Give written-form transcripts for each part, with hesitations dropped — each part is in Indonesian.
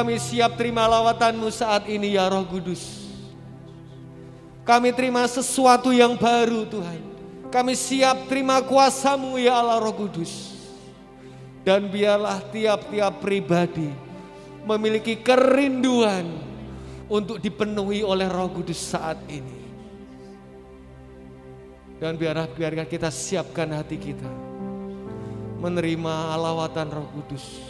Kami siap terima lawatan-Mu saat ini ya Roh Kudus. Kami terima sesuatu yang baru Tuhan. Kami siap terima kuasa-Mu ya Allah Roh Kudus. Dan biarlah tiap-tiap pribadi memiliki kerinduan untuk dipenuhi oleh Roh Kudus saat ini. Dan biarkan kita siapkan hati kita menerima lawatan Roh Kudus.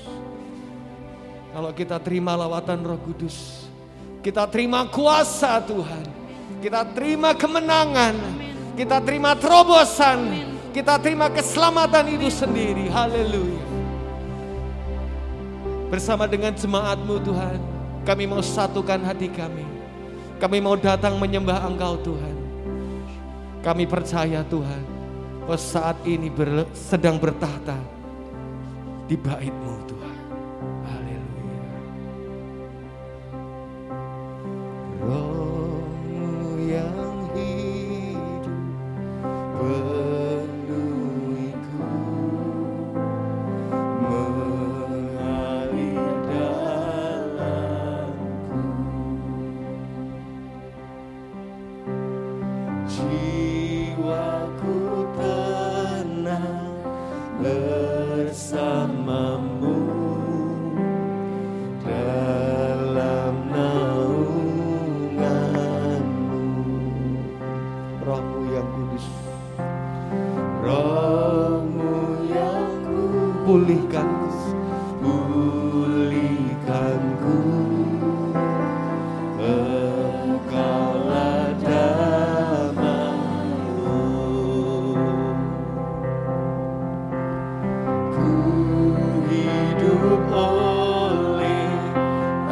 Kalau kita terima lawatan Roh Kudus, kita terima kuasa Tuhan, kita terima kemenangan, kita terima terobosan, kita terima keselamatan itu sendiri. Haleluya. Bersama dengan jemaat-Mu Tuhan, kami mau satukan hati kami. Kami mau datang menyembah Engkau Tuhan. Kami percaya Tuhan, bahwa saat ini sedang bertahta di bait-Mu Tuhan. Haleluya. Roh-Mu yang hidup penuhiku, mengalir dalamku. Jiwaku tenang bersama-Mu dalam naungan-Mu. Roh-Mu yang kudus, Roh-Mu yang kudus, pulihkanku, Engkaulah damai-Mu. Ku hidup oleh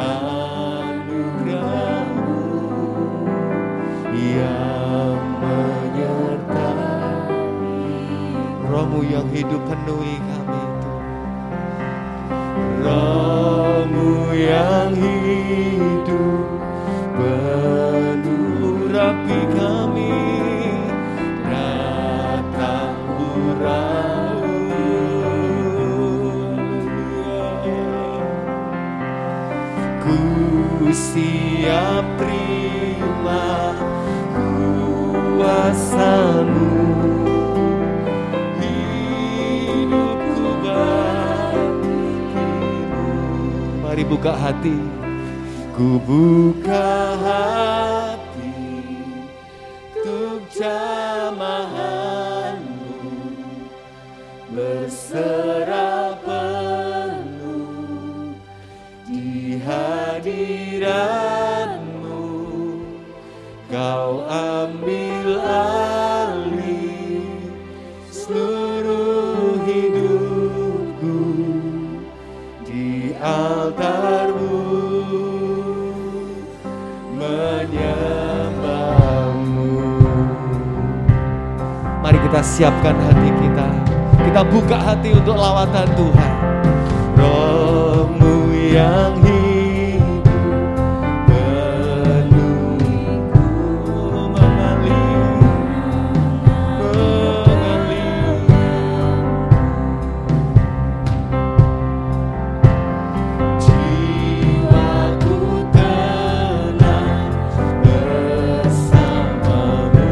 anugerah-Mu yang menyertai. Roh-Mu yang hidup penuhi kami Tuhan. Roh-Mu yang hidup urapi kami, datang urapi. Ku siap terima kuasa-Mu, hidupku bagimu. Mari buka hati. Ku buka hati untuk jamahan-Mu, berserah penuh di hadirat-Mu. Kau ambil alih seluruh hidupku di altar-Mu, menyembah-Mu. Mari kita siapkan hati kita. Kita buka hati untuk lawatan Tuhan. Roh-Mu yang hidup penuhiku, mengalir. Jiwaku tenang bersama-Mu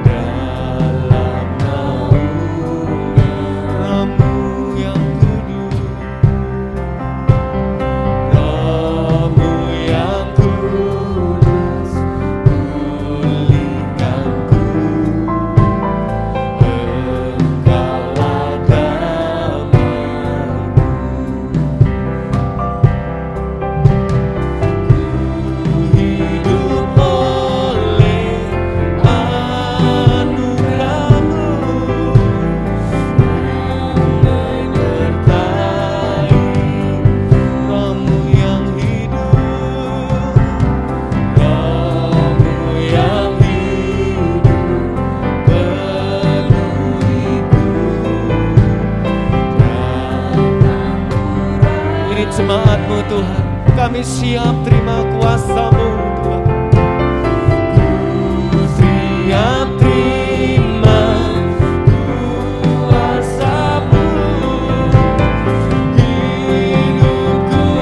dalam naungan. Roh-Mu yang kudus, Roh-Mu yang kudus, pulihkanku, Engkaulah damai-Mu. Ku hidup oleh anugerah-Mu menyertai. Roh-Mu yang hidup, Roh-Mu yang hidup penuhiku, ini jemaat-Mu Tuhan, kami siap terima kuasa-Mu Tuhan. Ku siap terima kuasa-Mu, hidupku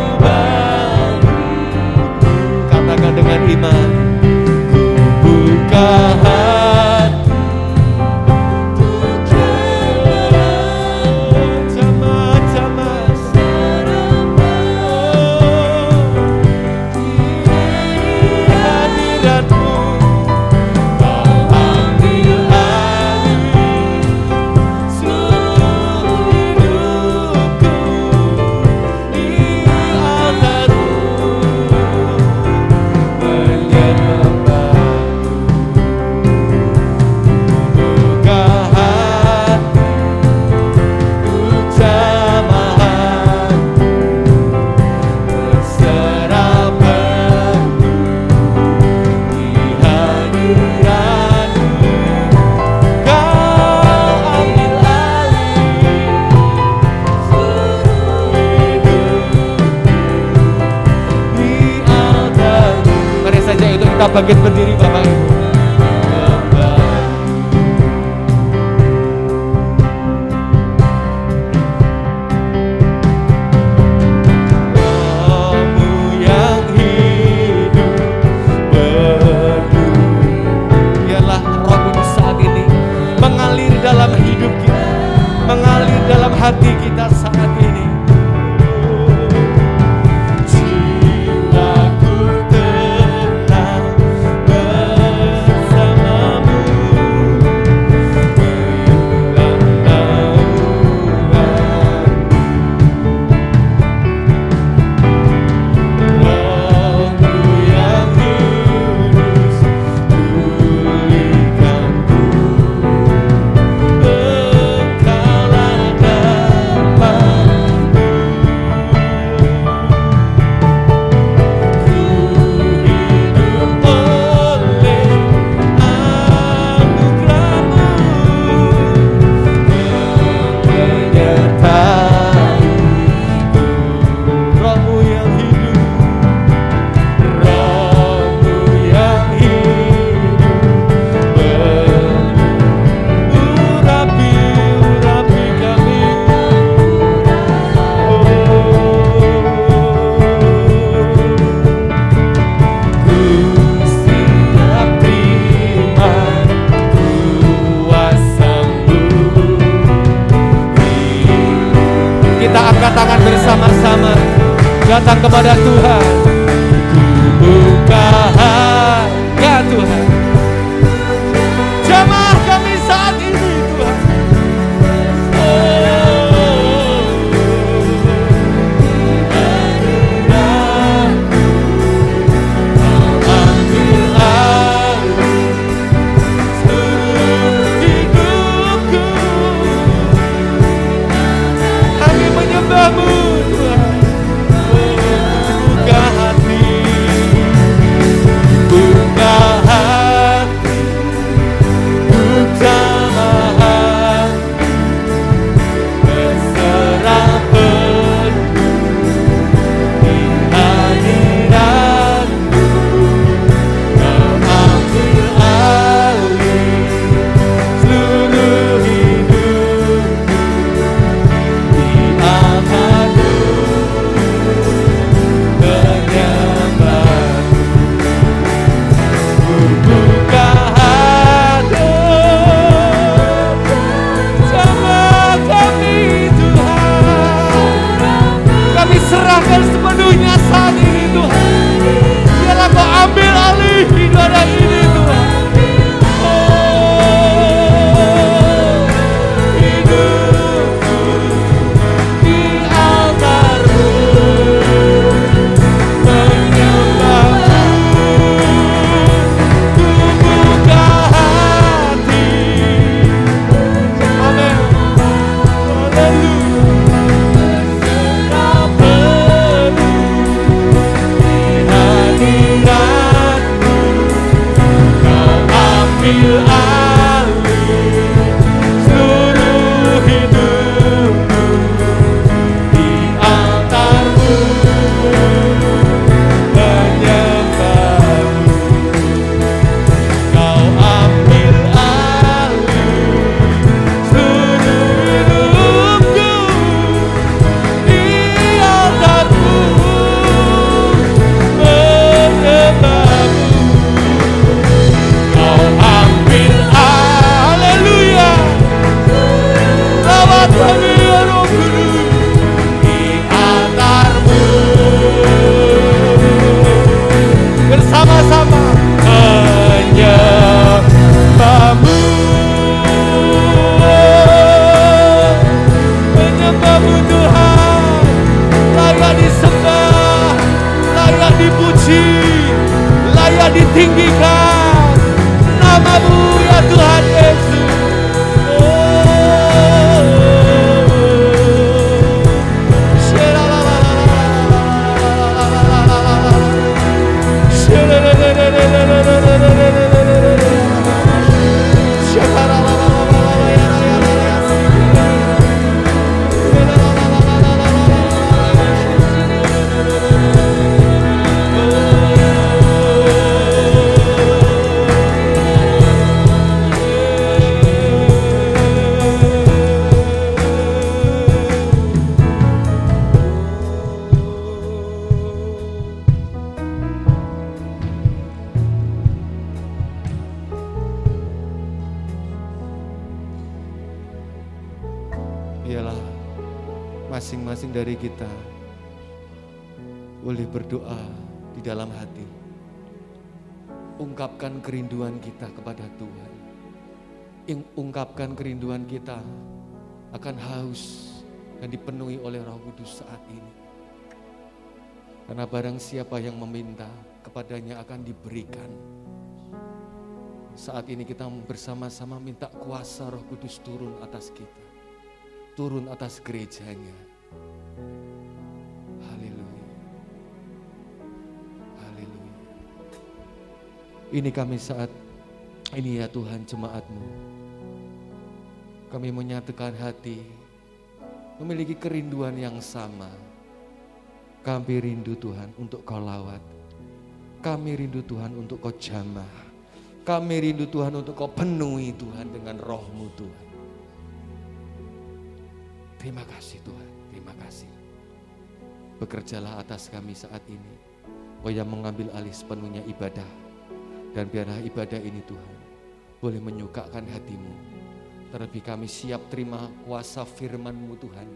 bangkit berdiri Bapak Ibu. Dalam hidup kita, mengalir dalam hati kita saat ini. Jiwaku tenang bersamamu, Rohmu yang kudus pulihkanku. Tangan bersama-sama datang kepada Tuhan. Ku buka hati ya Tuhan, jamah kami saat ini Tuhan. Kau ambil masing-masing dari kita boleh berdoa di dalam hati. Ungkapkan kerinduan kita kepada Tuhan. Ungkapkan kerinduan kita akan haus yang dipenuhi oleh Roh Kudus saat ini. Karena barang siapa yang meminta, kepadanya akan diberikan. Saat ini kita bersama-sama minta kuasa Roh Kudus turun atas kita. Turun atas gerejanya. Haleluya. Haleluya. Ini kami saat ini ya Tuhan, jemaat-Mu. Kami menyatukan hati, memiliki kerinduan yang sama. Kami rindu Tuhan untuk Kau lawat. Kami rindu Tuhan untuk Kau jamah. Kami rindu Tuhan untuk Kau penuhi Tuhan dengan Roh-Mu Tuhan. Terima kasih Tuhan, terima kasih. Bekerjalah atas kami saat ini. Kau yang mengambil alih sepenuhnya ibadah. Dan biarlah ibadah ini Tuhan boleh menyukakan hati-Mu. Terlebih kami siap terima kuasa firman-Mu Tuhan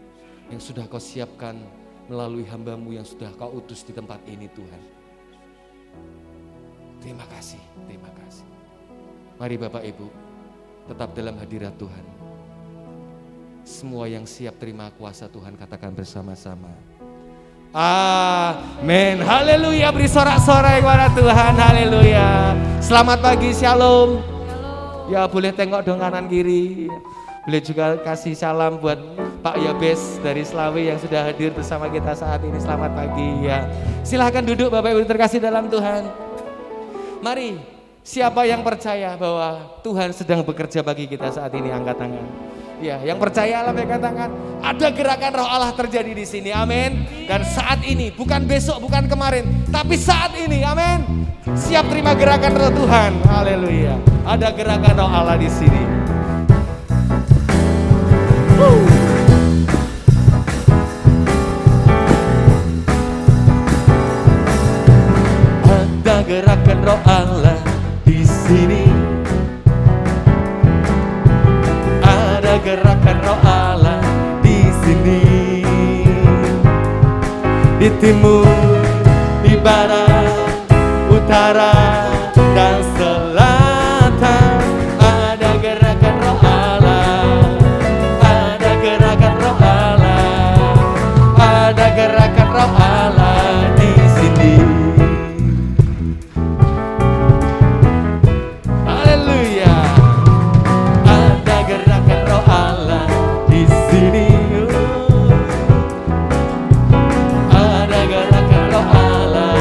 yang sudah Kau siapkan melalui hamba-Mu yang sudah Kau utus di tempat ini Tuhan. Terima kasih, terima kasih. Mari Bapak Ibu, tetap dalam hadirat Tuhan. Semua yang siap terima kuasa Tuhan katakan bersama-sama. Amin. Haleluya, beri sorak-sorai kepada Tuhan. Haleluya. Selamat pagi, shalom. Ya boleh tengok dong kanan kiri. Boleh juga kasih salam buat Pak Yabes dari Slawi yang sudah hadir bersama kita saat ini. Selamat pagi ya. Silahkan duduk Bapak Ibu terkasih dalam Tuhan. Mari, siapa yang percaya bahwa Tuhan sedang bekerja bagi kita saat ini, angkat tangan. Ya, yang percaya lambaikan tangan. Ada gerakan Roh Allah terjadi di sini, amin. Dan saat ini, bukan besok, bukan kemarin, tapi saat ini, amin. Siap terima gerakan Roh Tuhan, haleluya. Ada gerakan Roh Allah di sini. Ada gerakan Roh Allah di sini. Ada gerakan Roh Allah di sini. Di timur, di barat, utara dan selatan. Ada gerakan Roh Allah. Ada gerakan Roh Allah. Ada gerakan Roh Allah di sini. Haleluya. Ada gerakan Roh Allah di sini. Ada gerakan Roh Allah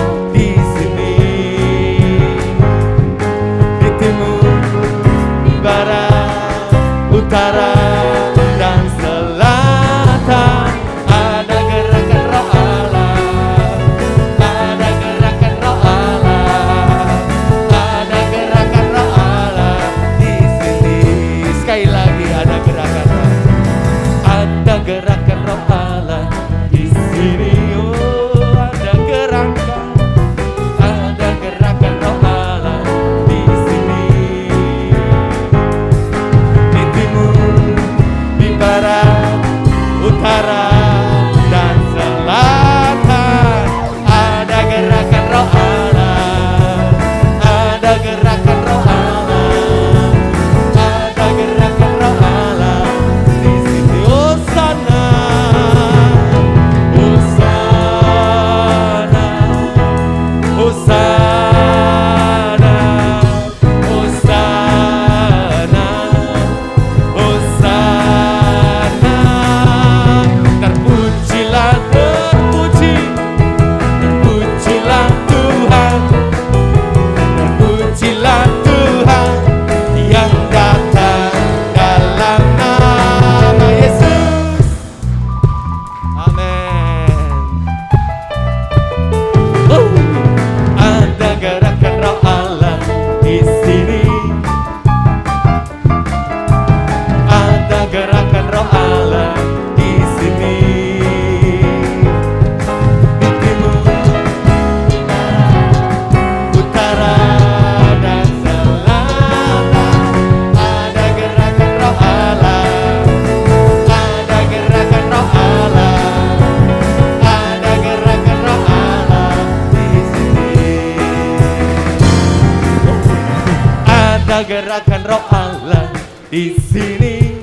Ada gerakan Roh Allah di sini.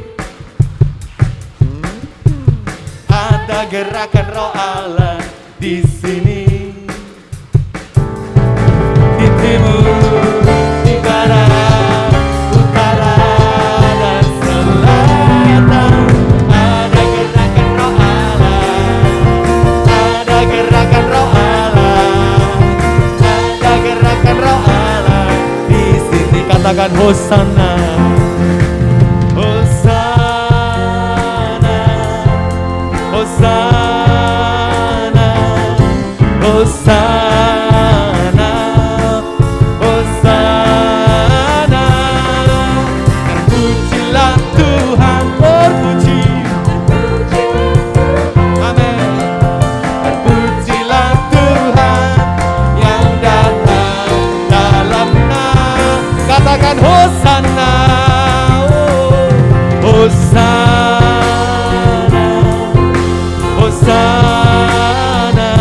Ada gerakan Roh Allah di sini. Di timur, di barat, utara dan selatan. Ada gerakan Roh Allah. Ada gerakan Roh Allah. Ada gerakan Roh Allah di sini. Katakan Hosana. Hosana, Hosana, Hosana. Terpujilah Tuhan, terpuji. Amin. Terpujilah Tuhan yang datang dalam nama. Katakan Hosana, Hosana. Hosana,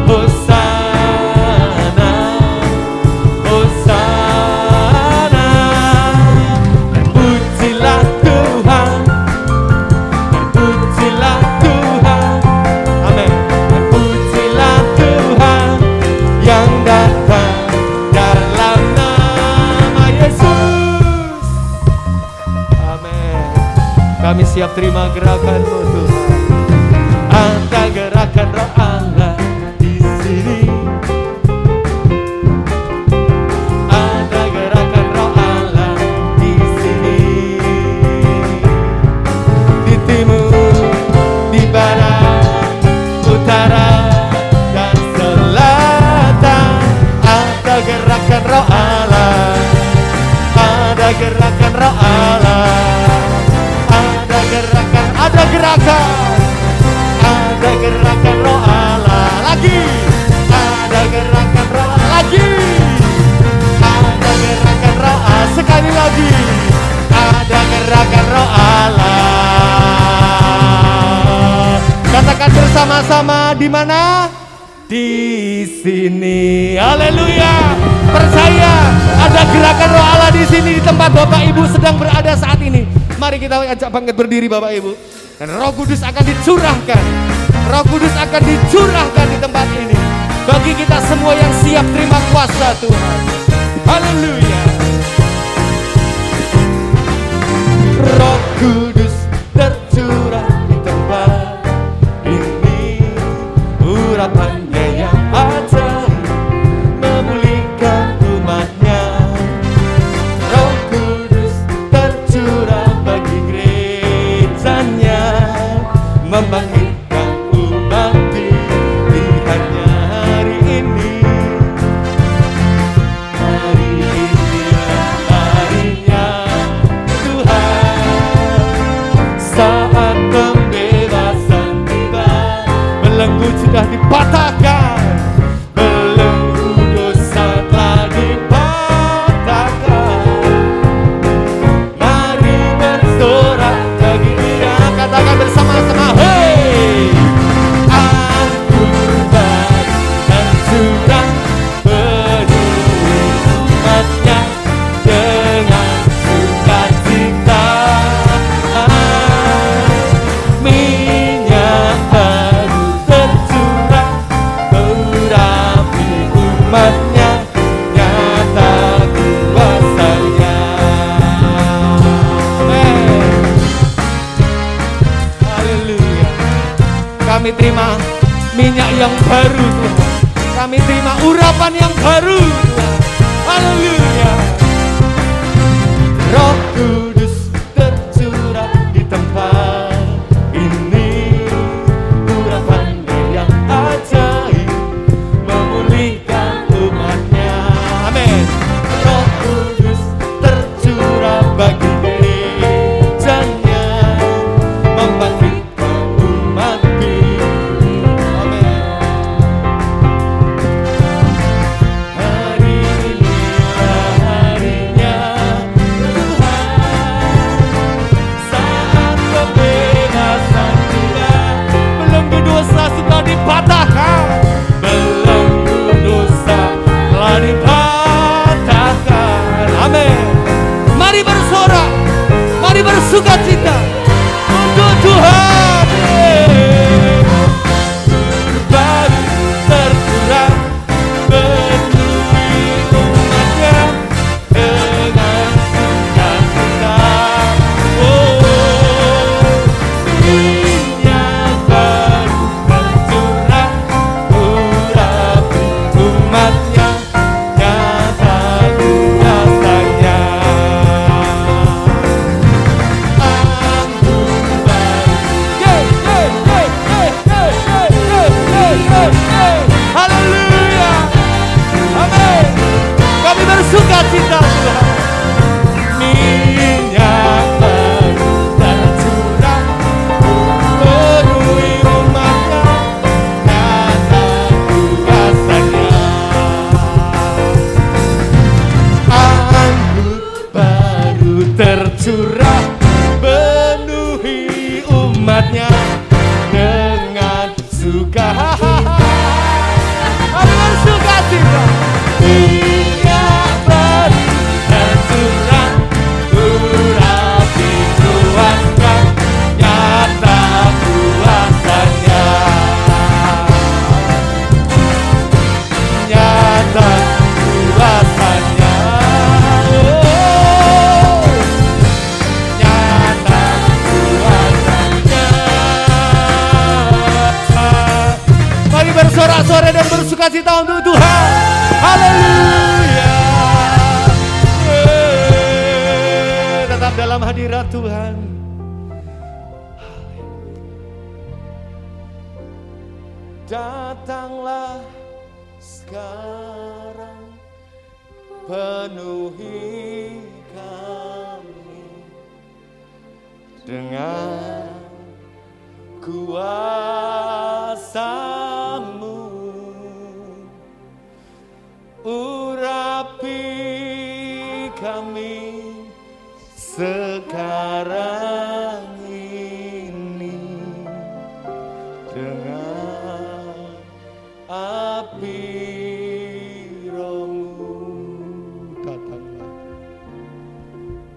Hosana, Hosana. Terpujilah Tuhan, terpujilah Tuhan. Amin. Terpujilah Tuhan yang datang dalam nama Yesus. Amin. Kami siap terima gerakan-Mu Tuhan. Ada gerakan Roh Allah di sini. Ada gerakan Roh Allah di sini. Di timur, di barat, utara dan selatan. Ada gerakan Roh Allah. Ada gerakan Roh Allah. Ada gerakan, ada gerakan. Ada gerakan Roh Allah lagi. Ada gerakan Roh Allah lagi. Ada gerakan Roh Allah sekali lagi. Ada gerakan Roh Allah. Katakan bersama-sama, di mana? Di sini. Haleluya. Percaya ada gerakan Roh Allah di sini, di tempat Bapak Ibu sedang berada saat ini. Mari kita ajak bangkit berdiri Bapak Ibu. Dan Roh Kudus akan dicurahkan. Roh Kudus akan dicurahkan di tempat ini. Bagi kita semua yang siap terima kuasa Tuhan. Haleluya. Roh Kudus tercurah di tempat ini. Urapannya yang ajaib memulihkan umatnya. Roh Kudus tercurah bagi gerejanya, membangkitkan umat pilihannya hari ini. Hari inilah harinya Tuhan. Saat pembebasan tiba, belenggu sudah dipatahkan. Belenggu dosa telah dipatahkan. Mari bersorak bagi Dia. Katakan bersama-sama, hey! Anugerah tercurah penuhi umatnya dengan sukacita. Minyak baru tercurah urapi umatnya, nyata kuasanya. Haleluya. Kami terima minyak yang baru Tuhan. Kami terima urapan yang baru Tuhan. Haleluya. Roh Kudus tercurah di tempat ini. Urapannya yang ajaib memulihkan umatnya. Amin. Roh Kudus tercurah bagi gerejanya, membangkitkan umat pilih. Amin. Hari bersukacita untuk Tuhan. Baru tercurah penuhi umatnya dengan sukacita. Minyak baru tercurah, urapi umatnya, nyata kuasanya. Haleluya, amin. Kami bersukacita Tuhan. Minyak baru tercurah, penuhi umatnya, nyata kuasanya. Anggur baru tercurah, penuhi umatnya dengan suka. Kami bersukacita. Minyak baru tercurah, urapi kuasa, nyata kuasanya. Nyata kuasanya. Nyata kuasanya. Mari bersorak-sorai dan bersukacita untuk Tuhan. Haleluya. Tetap dalam hadirat Tuhan. Datanglah sekarang, penuhi kami dengan kuasa-Mu, urapi kami sekarang ini dengan api Roh-Mu.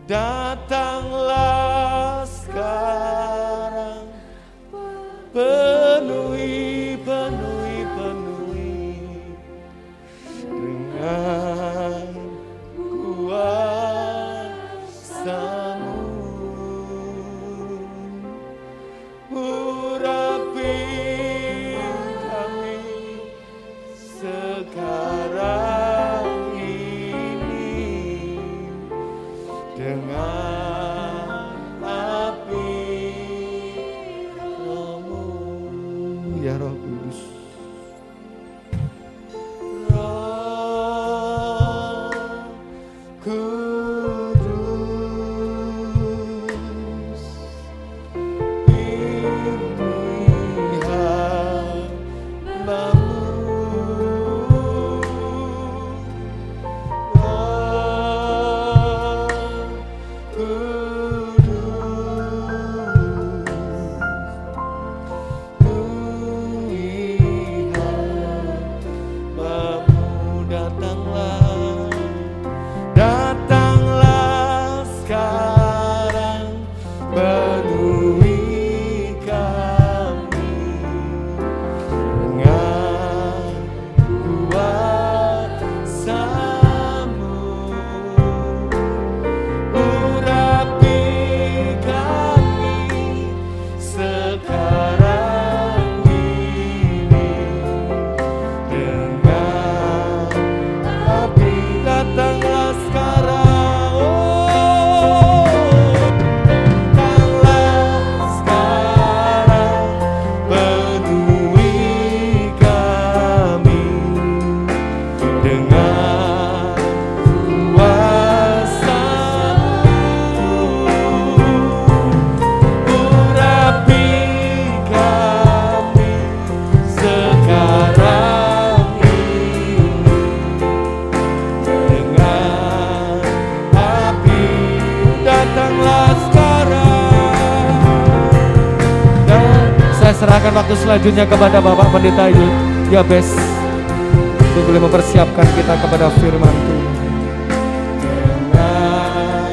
Datanglah sekarang, penuhi dengan kuasa-Mu, urapi kami sekarang ini dengan api Roh-Mu. Ya Roh Kudus, Roh Kudus, ini hamba-Mu. Datanglah sekarang, penuhi kami dengan kuasa-Mu, urapi kami sekarang ini dengan api. Datanglah sekarang, datanglah sekarang, penuhi kami dengan kuasa-Mu, urapi kami sekarang ini dengan api. Datanglah sekarang. Dan saya serahkan waktu selanjutnya kepada Bapak Pendeta Yabes untuk boleh mempersiapkan kita kepada firman Tuhan. Dengan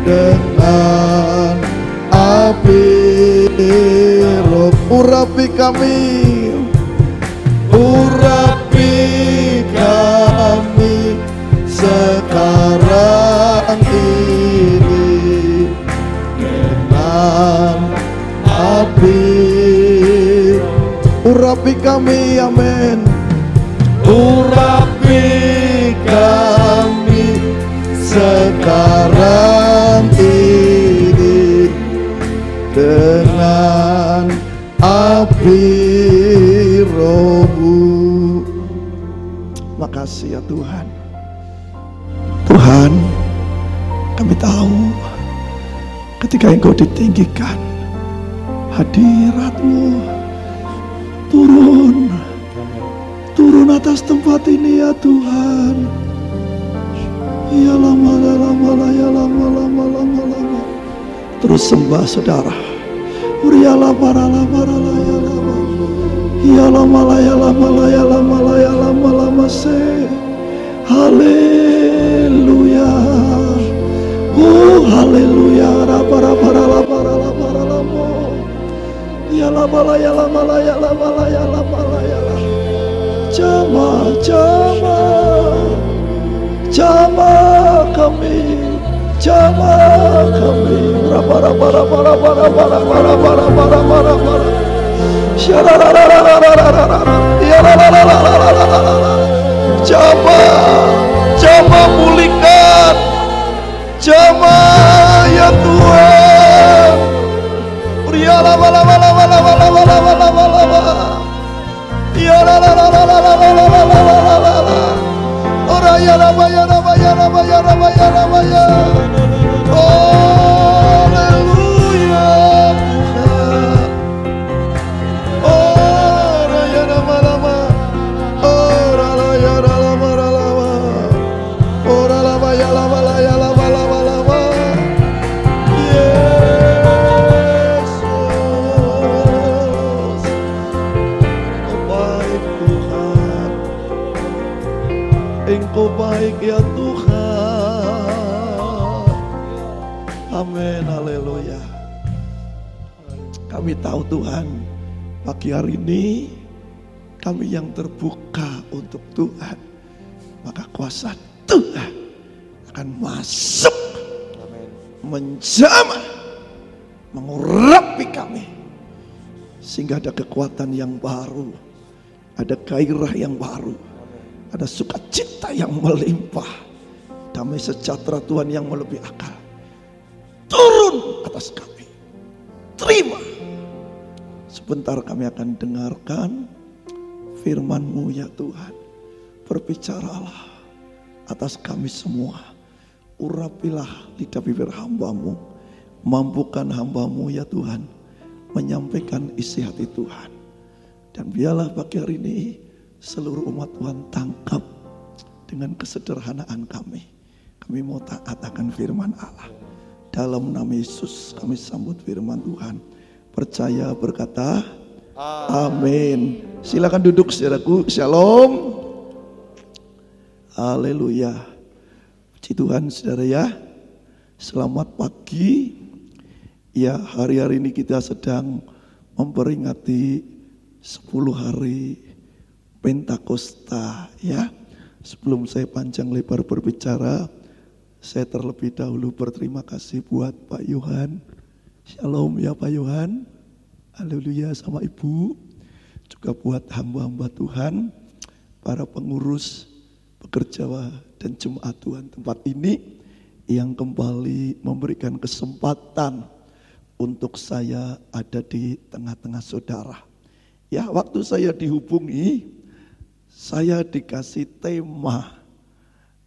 dengan api roh. Urapi kami, urapi kami sekarang ini dengan api. Urapi kami, amin. Urapi kami sekarang ini dengan api roh-Mu. Makasih ya Tuhan. Tuhan, kami tahu ketika Engkau ditinggikan, hadirat-Mu turun atas tempat ini ya Tuhan. Ya lama. Terus sembah saudara. Uriala parala ya lama. Ya lama se. Haleluya. Oh haleluya. Para ya lama. Jama kami. Para. Jama pulihkan. Jama ya Tuhan. Ya Engkau baik ya Tuhan. Amin, haleluya. Kami tahu Tuhan, pagi hari ini kami yang terbuka untuk Tuhan, maka kuasa Tuhan akan masuk, menjamah, mengurapi kami, sehingga ada kekuatan yang baru, ada gairah yang baru, ada sukacita yang melimpah, damai sejahtera Tuhan yang melebihi akal turun atas kami. Terima. Sebentar kami akan dengarkan firman-Mu ya Tuhan. Berbicaralah atas kami semua. Urapilah lidah bibir hamba-Mu. Mampukan hamba-Mu ya Tuhan menyampaikan isi hati Tuhan. Dan biarlah pagi hari ini seluruh umat Tuhan tangkap dengan kesederhanaan kami. Kami mau taat akan firman Allah. Dalam nama Yesus kami sambut firman Tuhan. Percaya berkata amin. Silakan duduk saudaraku. Shalom. Haleluya. Puji Tuhan saudara ya. Selamat pagi. Ya, hari-hari ini kita sedang memperingati 10 hari Pentakosta ya. Sebelum saya panjang lebar berbicara, saya terlebih dahulu berterima kasih buat Pak Yohan. Shalom ya Pak Yohan. Haleluya sama Ibu. Juga buat hamba-hamba Tuhan, para pengurus, pekerja dan jemaat Tuhan tempat ini yang kembali memberikan kesempatan untuk saya ada di tengah-tengah saudara. Ya, waktu saya dihubungi, saya dikasih tema.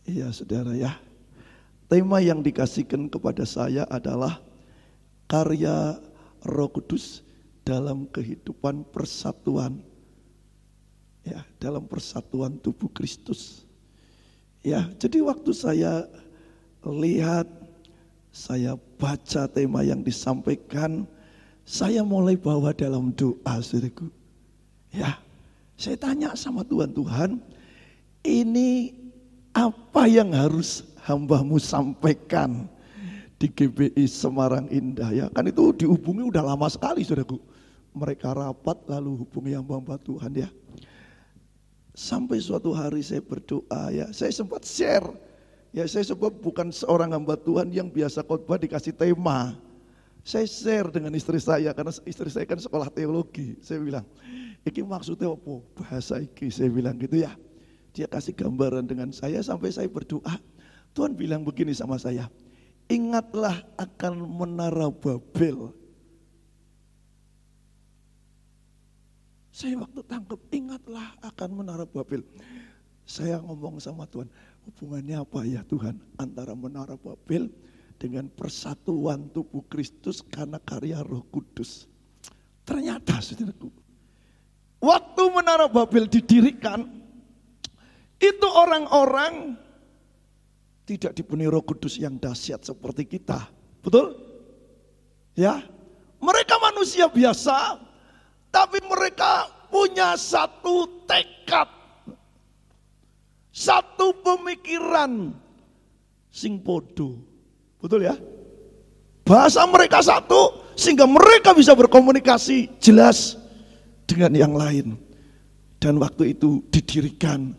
Iya saudara ya. Tema yang dikasihkan kepada saya adalah karya Roh Kudus dalam kehidupan persatuan. Ya, dalam persatuan tubuh Kristus. Ya, jadi waktu saya lihat, saya baca tema yang disampaikan, saya mulai bawa dalam doa, saudaraku. Ya, saya tanya sama Tuhan, ini apa yang harus hamba-Mu sampaikan di GBI Semarang Indah ya. Kan itu dihubungi udah lama sekali saudaraku. Mereka rapat lalu hubungi hamba Tuhan ya. Sampai suatu hari saya berdoa ya, saya sempat share. Ya saya sebab bukan seorang hamba Tuhan yang biasa khotbah dikasih tema. Saya share dengan istri saya karena istri saya kan sekolah teologi. Saya bilang, iki maksudnya apa? Bahasa iki, saya bilang gitu ya. Dia kasih gambaran dengan saya sampai saya berdoa. Tuhan bilang begini sama saya, ingatlah akan menara Babel. Saya waktu tangkap, ingatlah akan menara Babel. Saya ngomong sama Tuhan, hubungannya apa ya Tuhan antara menara Babel dengan persatuan tubuh Kristus karena karya Roh Kudus. Ternyata saudaraku, waktu menara Babel didirikan, itu orang-orang tidak dipenuhi Roh Kudus yang dahsyat seperti kita. Betul? Ya, mereka manusia biasa, tapi mereka punya satu tekad, satu pemikiran sing podo. Betul ya? Bahasa mereka satu sehingga mereka bisa berkomunikasi jelas dengan yang lain. Dan waktu itu didirikan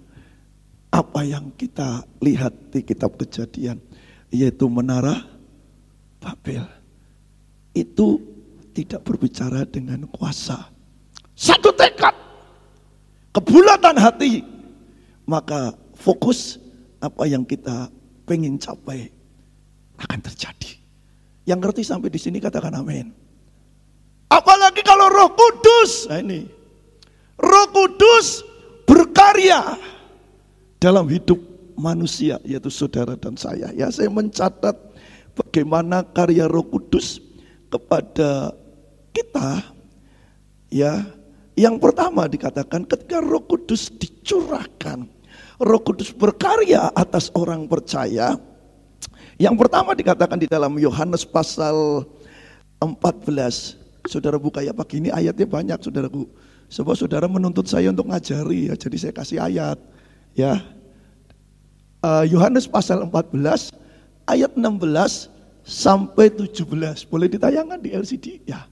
apa yang kita lihat di kitab Kejadian, yaitu menara Babel. Itu tidak berbicara dengan kuasa. Satu tekad, kebulatan hati, maka fokus apa yang kita pengen capai akan terjadi. Yang ngerti sampai di sini katakan amin. Apalagi kalau Roh Kudus, nah ini Roh Kudus berkarya dalam hidup manusia, yaitu saudara dan saya. Ya, saya mencatat bagaimana karya Roh Kudus kepada kita. Ya, yang pertama dikatakan ketika Roh Kudus dicurahkan, Roh Kudus berkarya atas orang percaya. Yang pertama dikatakan di dalam Yohanes pasal 14. Saudara buka ya pagi ini, ayatnya banyak saudaraku. Sebab saudara menuntut saya untuk ngajari ya, jadi saya kasih ayat. Ya, Yohanes pasal 14 ayat 16 sampai 17. Boleh ditayangkan di LCD ya.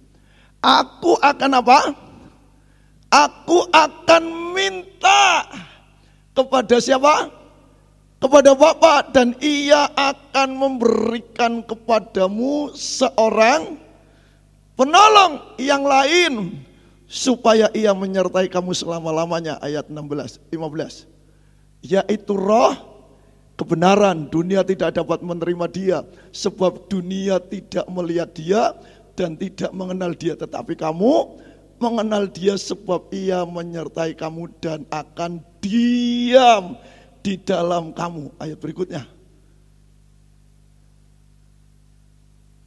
Aku akan apa? Aku akan minta kepada siapa? Kepada Bapa, dan Ia akan memberikan kepadamu seorang penolong yang lain supaya Ia menyertai kamu selama-lamanya. Ayat 15. Yaitu Roh kebenaran. Dunia tidak dapat menerima Dia sebab dunia tidak melihat Dia dan tidak mengenal Dia, tetapi kamu mengenal Dia sebab Ia menyertai kamu dan akan diam di dalam kamu. Ayat berikutnya.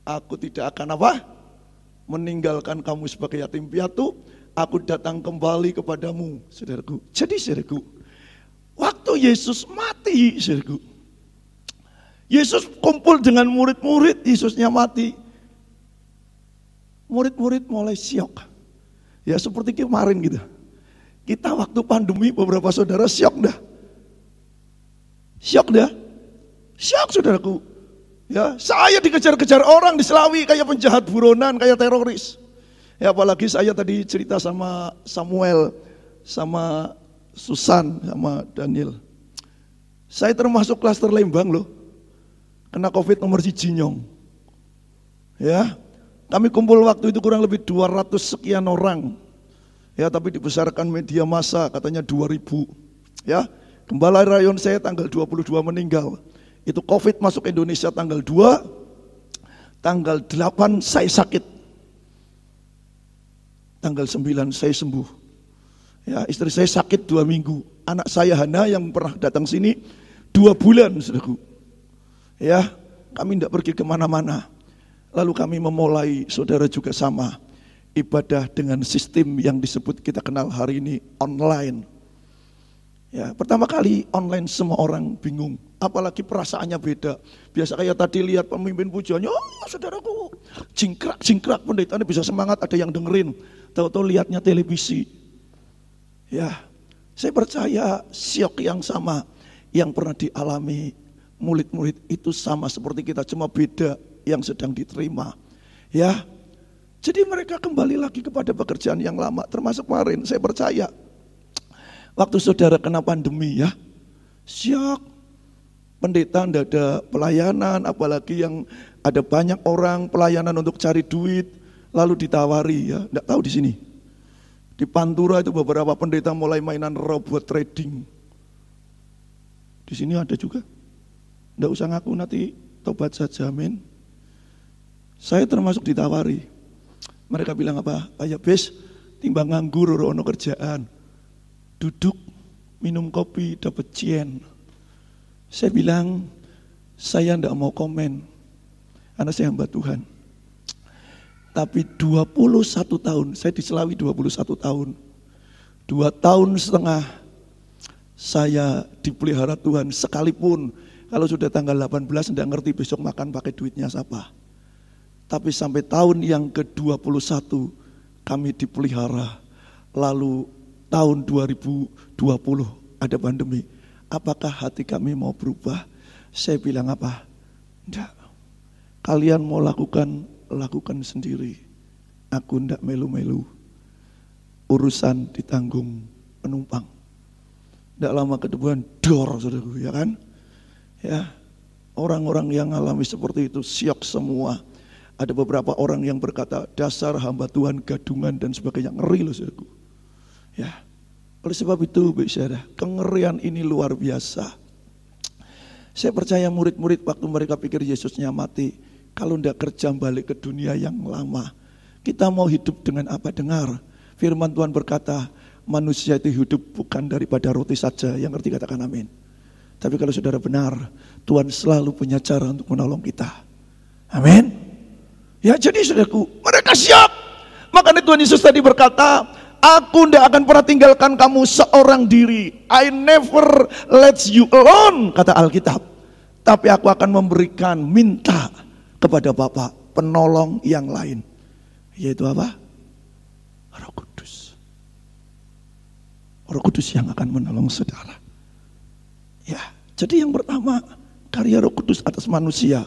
Aku tidak akan apa? Meninggalkan kamu sebagai yatim piatu. Aku datang kembali kepadamu, saudaraku. Jadi saudaraku, waktu Yesus mati, saudaraku, Yesus kumpul dengan murid-murid, Yesusnya mati. Murid-murid mulai syok. Ya seperti kemarin gitu. Kita waktu pandemi beberapa saudara syok dah. Syok dah. Syok saudaraku. Ya, saya dikejar-kejar orang di Selawi kayak penjahat buronan, kayak teroris. Ya apalagi saya tadi cerita sama Samuel, sama Susan, sama Daniel. Saya termasuk klaster Lembang loh. Kena COVID nomor 1 nyong. Ya, kami kumpul waktu itu kurang lebih 200 sekian orang. Ya, tapi dibesarkan media massa katanya 2000. Ya, gembala rayon saya tanggal 22 meninggal. Itu COVID masuk Indonesia tanggal 2, tanggal 8 saya sakit. Tanggal 9 saya sembuh. Ya, istri saya sakit 2 minggu. Anak saya Hana yang pernah datang sini 2 bulan, saudaraku. Ya, kami tidak pergi kemana-mana. Lalu kami memulai, saudara juga sama, ibadah dengan sistem yang disebut kita kenal hari ini online. Ya, pertama kali online semua orang bingung, apalagi perasaannya beda. Biasa kayak tadi lihat pemimpin pujiannya, oh saudaraku, jingkrak pendetanya bisa semangat, ada yang dengerin. Tahu-tahu lihatnya televisi. Ya, saya percaya syok yang sama yang pernah dialami murid-murid itu sama seperti kita, cuma beda yang sedang diterima. Ya, jadi mereka kembali lagi kepada pekerjaan yang lama. Termasuk kemarin saya percaya waktu saudara kena pandemi ya, syok, pendeta tidak ada pelayanan, apalagi yang ada banyak orang pelayanan untuk cari duit, lalu ditawari ya, tidak tahu di sini. Di Pantura itu beberapa pendeta mulai mainan robot trading. Di sini ada juga. Tidak usah ngaku, nanti tobat saja, amin. Saya termasuk ditawari. Mereka bilang apa? Ayo bes, timbang nganggur ono kerjaan. Duduk, minum kopi, dapat cien. Saya bilang, saya tidak mau komen, karena saya hamba Tuhan. Tapi 21 tahun, saya di Selawi 21 tahun. 2 tahun setengah saya dipelihara Tuhan, sekalipun kalau sudah tanggal 18 tidak ngerti besok makan pakai duitnya siapa. Tapi sampai tahun yang ke-21 kami dipelihara. Lalu tahun 2020 ada pandemi. Apakah hati kami mau berubah? Saya bilang apa? Tidak. Kalian mau lakukan sendiri. Aku ndak melu-melu. Urusan ditanggung penumpang. Ndak lama ke depan dor, saudaraku, ya kan? Ya, orang-orang yang alami seperti itu syok semua. Ada beberapa orang yang berkata dasar hamba Tuhan gadungan dan sebagainya, ngeri loh, saudaraku. Ya, oleh sebab itu, saudara, kengerian ini luar biasa. Saya percaya murid-murid waktu mereka pikir Yesusnya mati, kalau tidak kerja balik ke dunia yang lama, kita mau hidup dengan apa? Dengar firman Tuhan berkata, manusia itu hidup bukan daripada roti saja. Yang ngerti katakan amin. Tapi kalau saudara benar, Tuhan selalu punya cara untuk menolong kita. Amin. Ya, jadi saudaraku, mereka siap. Makanya Tuhan Yesus tadi berkata, aku tidak akan pernah tinggalkan kamu seorang diri. I never let you alone, kata Alkitab. Tapi aku akan memberikan, minta kepada Bapa penolong yang lain, yaitu apa? Roh Kudus. Roh Kudus yang akan menolong saudara. Ya, jadi yang pertama, karya Roh Kudus atas manusia,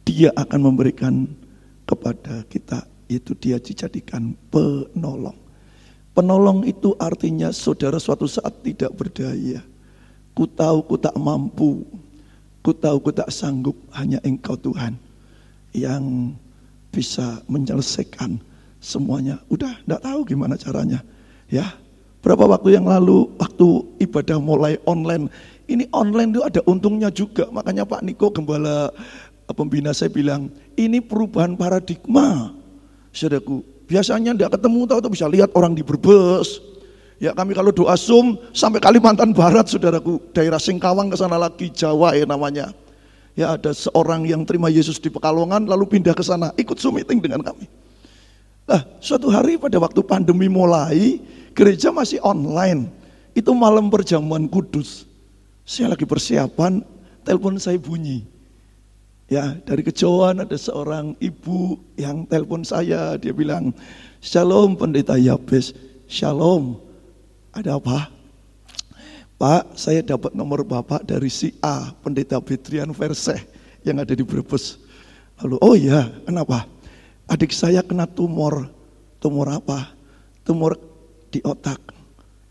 dia akan memberikan kepada kita, yaitu dia dijadikan penolong. Penolong itu artinya saudara suatu saat tidak berdaya. Ku tahu ku tak mampu, ku tahu ku tak sanggup, hanya Engkau Tuhan yang bisa menyelesaikan semuanya. Udah enggak tahu gimana caranya. Ya, berapa waktu yang lalu waktu ibadah mulai online. Ini online itu ada untungnya juga. Makanya Pak Niko gembala pembina saya bilang, ini perubahan paradigma. Saudaraku, biasanya enggak ketemu tahu bisa lihat orang di Brebes. Ya, kami kalau doa Zoom sampai Kalimantan Barat, saudaraku, daerah Singkawang ke sana lagi, Jawa ya namanya. Ya, ada seorang yang terima Yesus di Pekalongan lalu pindah ke sana, ikut Zoom meeting dengan kami. Nah, suatu hari pada waktu pandemi mulai, gereja masih online. Itu malam perjamuan kudus. Saya lagi persiapan, telepon saya bunyi. Ya, dari kejauhan ada seorang ibu yang telepon saya, dia bilang, "Shalom Pendeta Yabes." "Shalom." "Ada apa?" "Pak, saya dapat nomor Bapak dari si A, Pendeta Betrian Verseh yang ada di Brebes." Lalu, "Oh iya, kenapa?" "Adik saya kena tumor." "Tumor apa?" "Tumor di otak.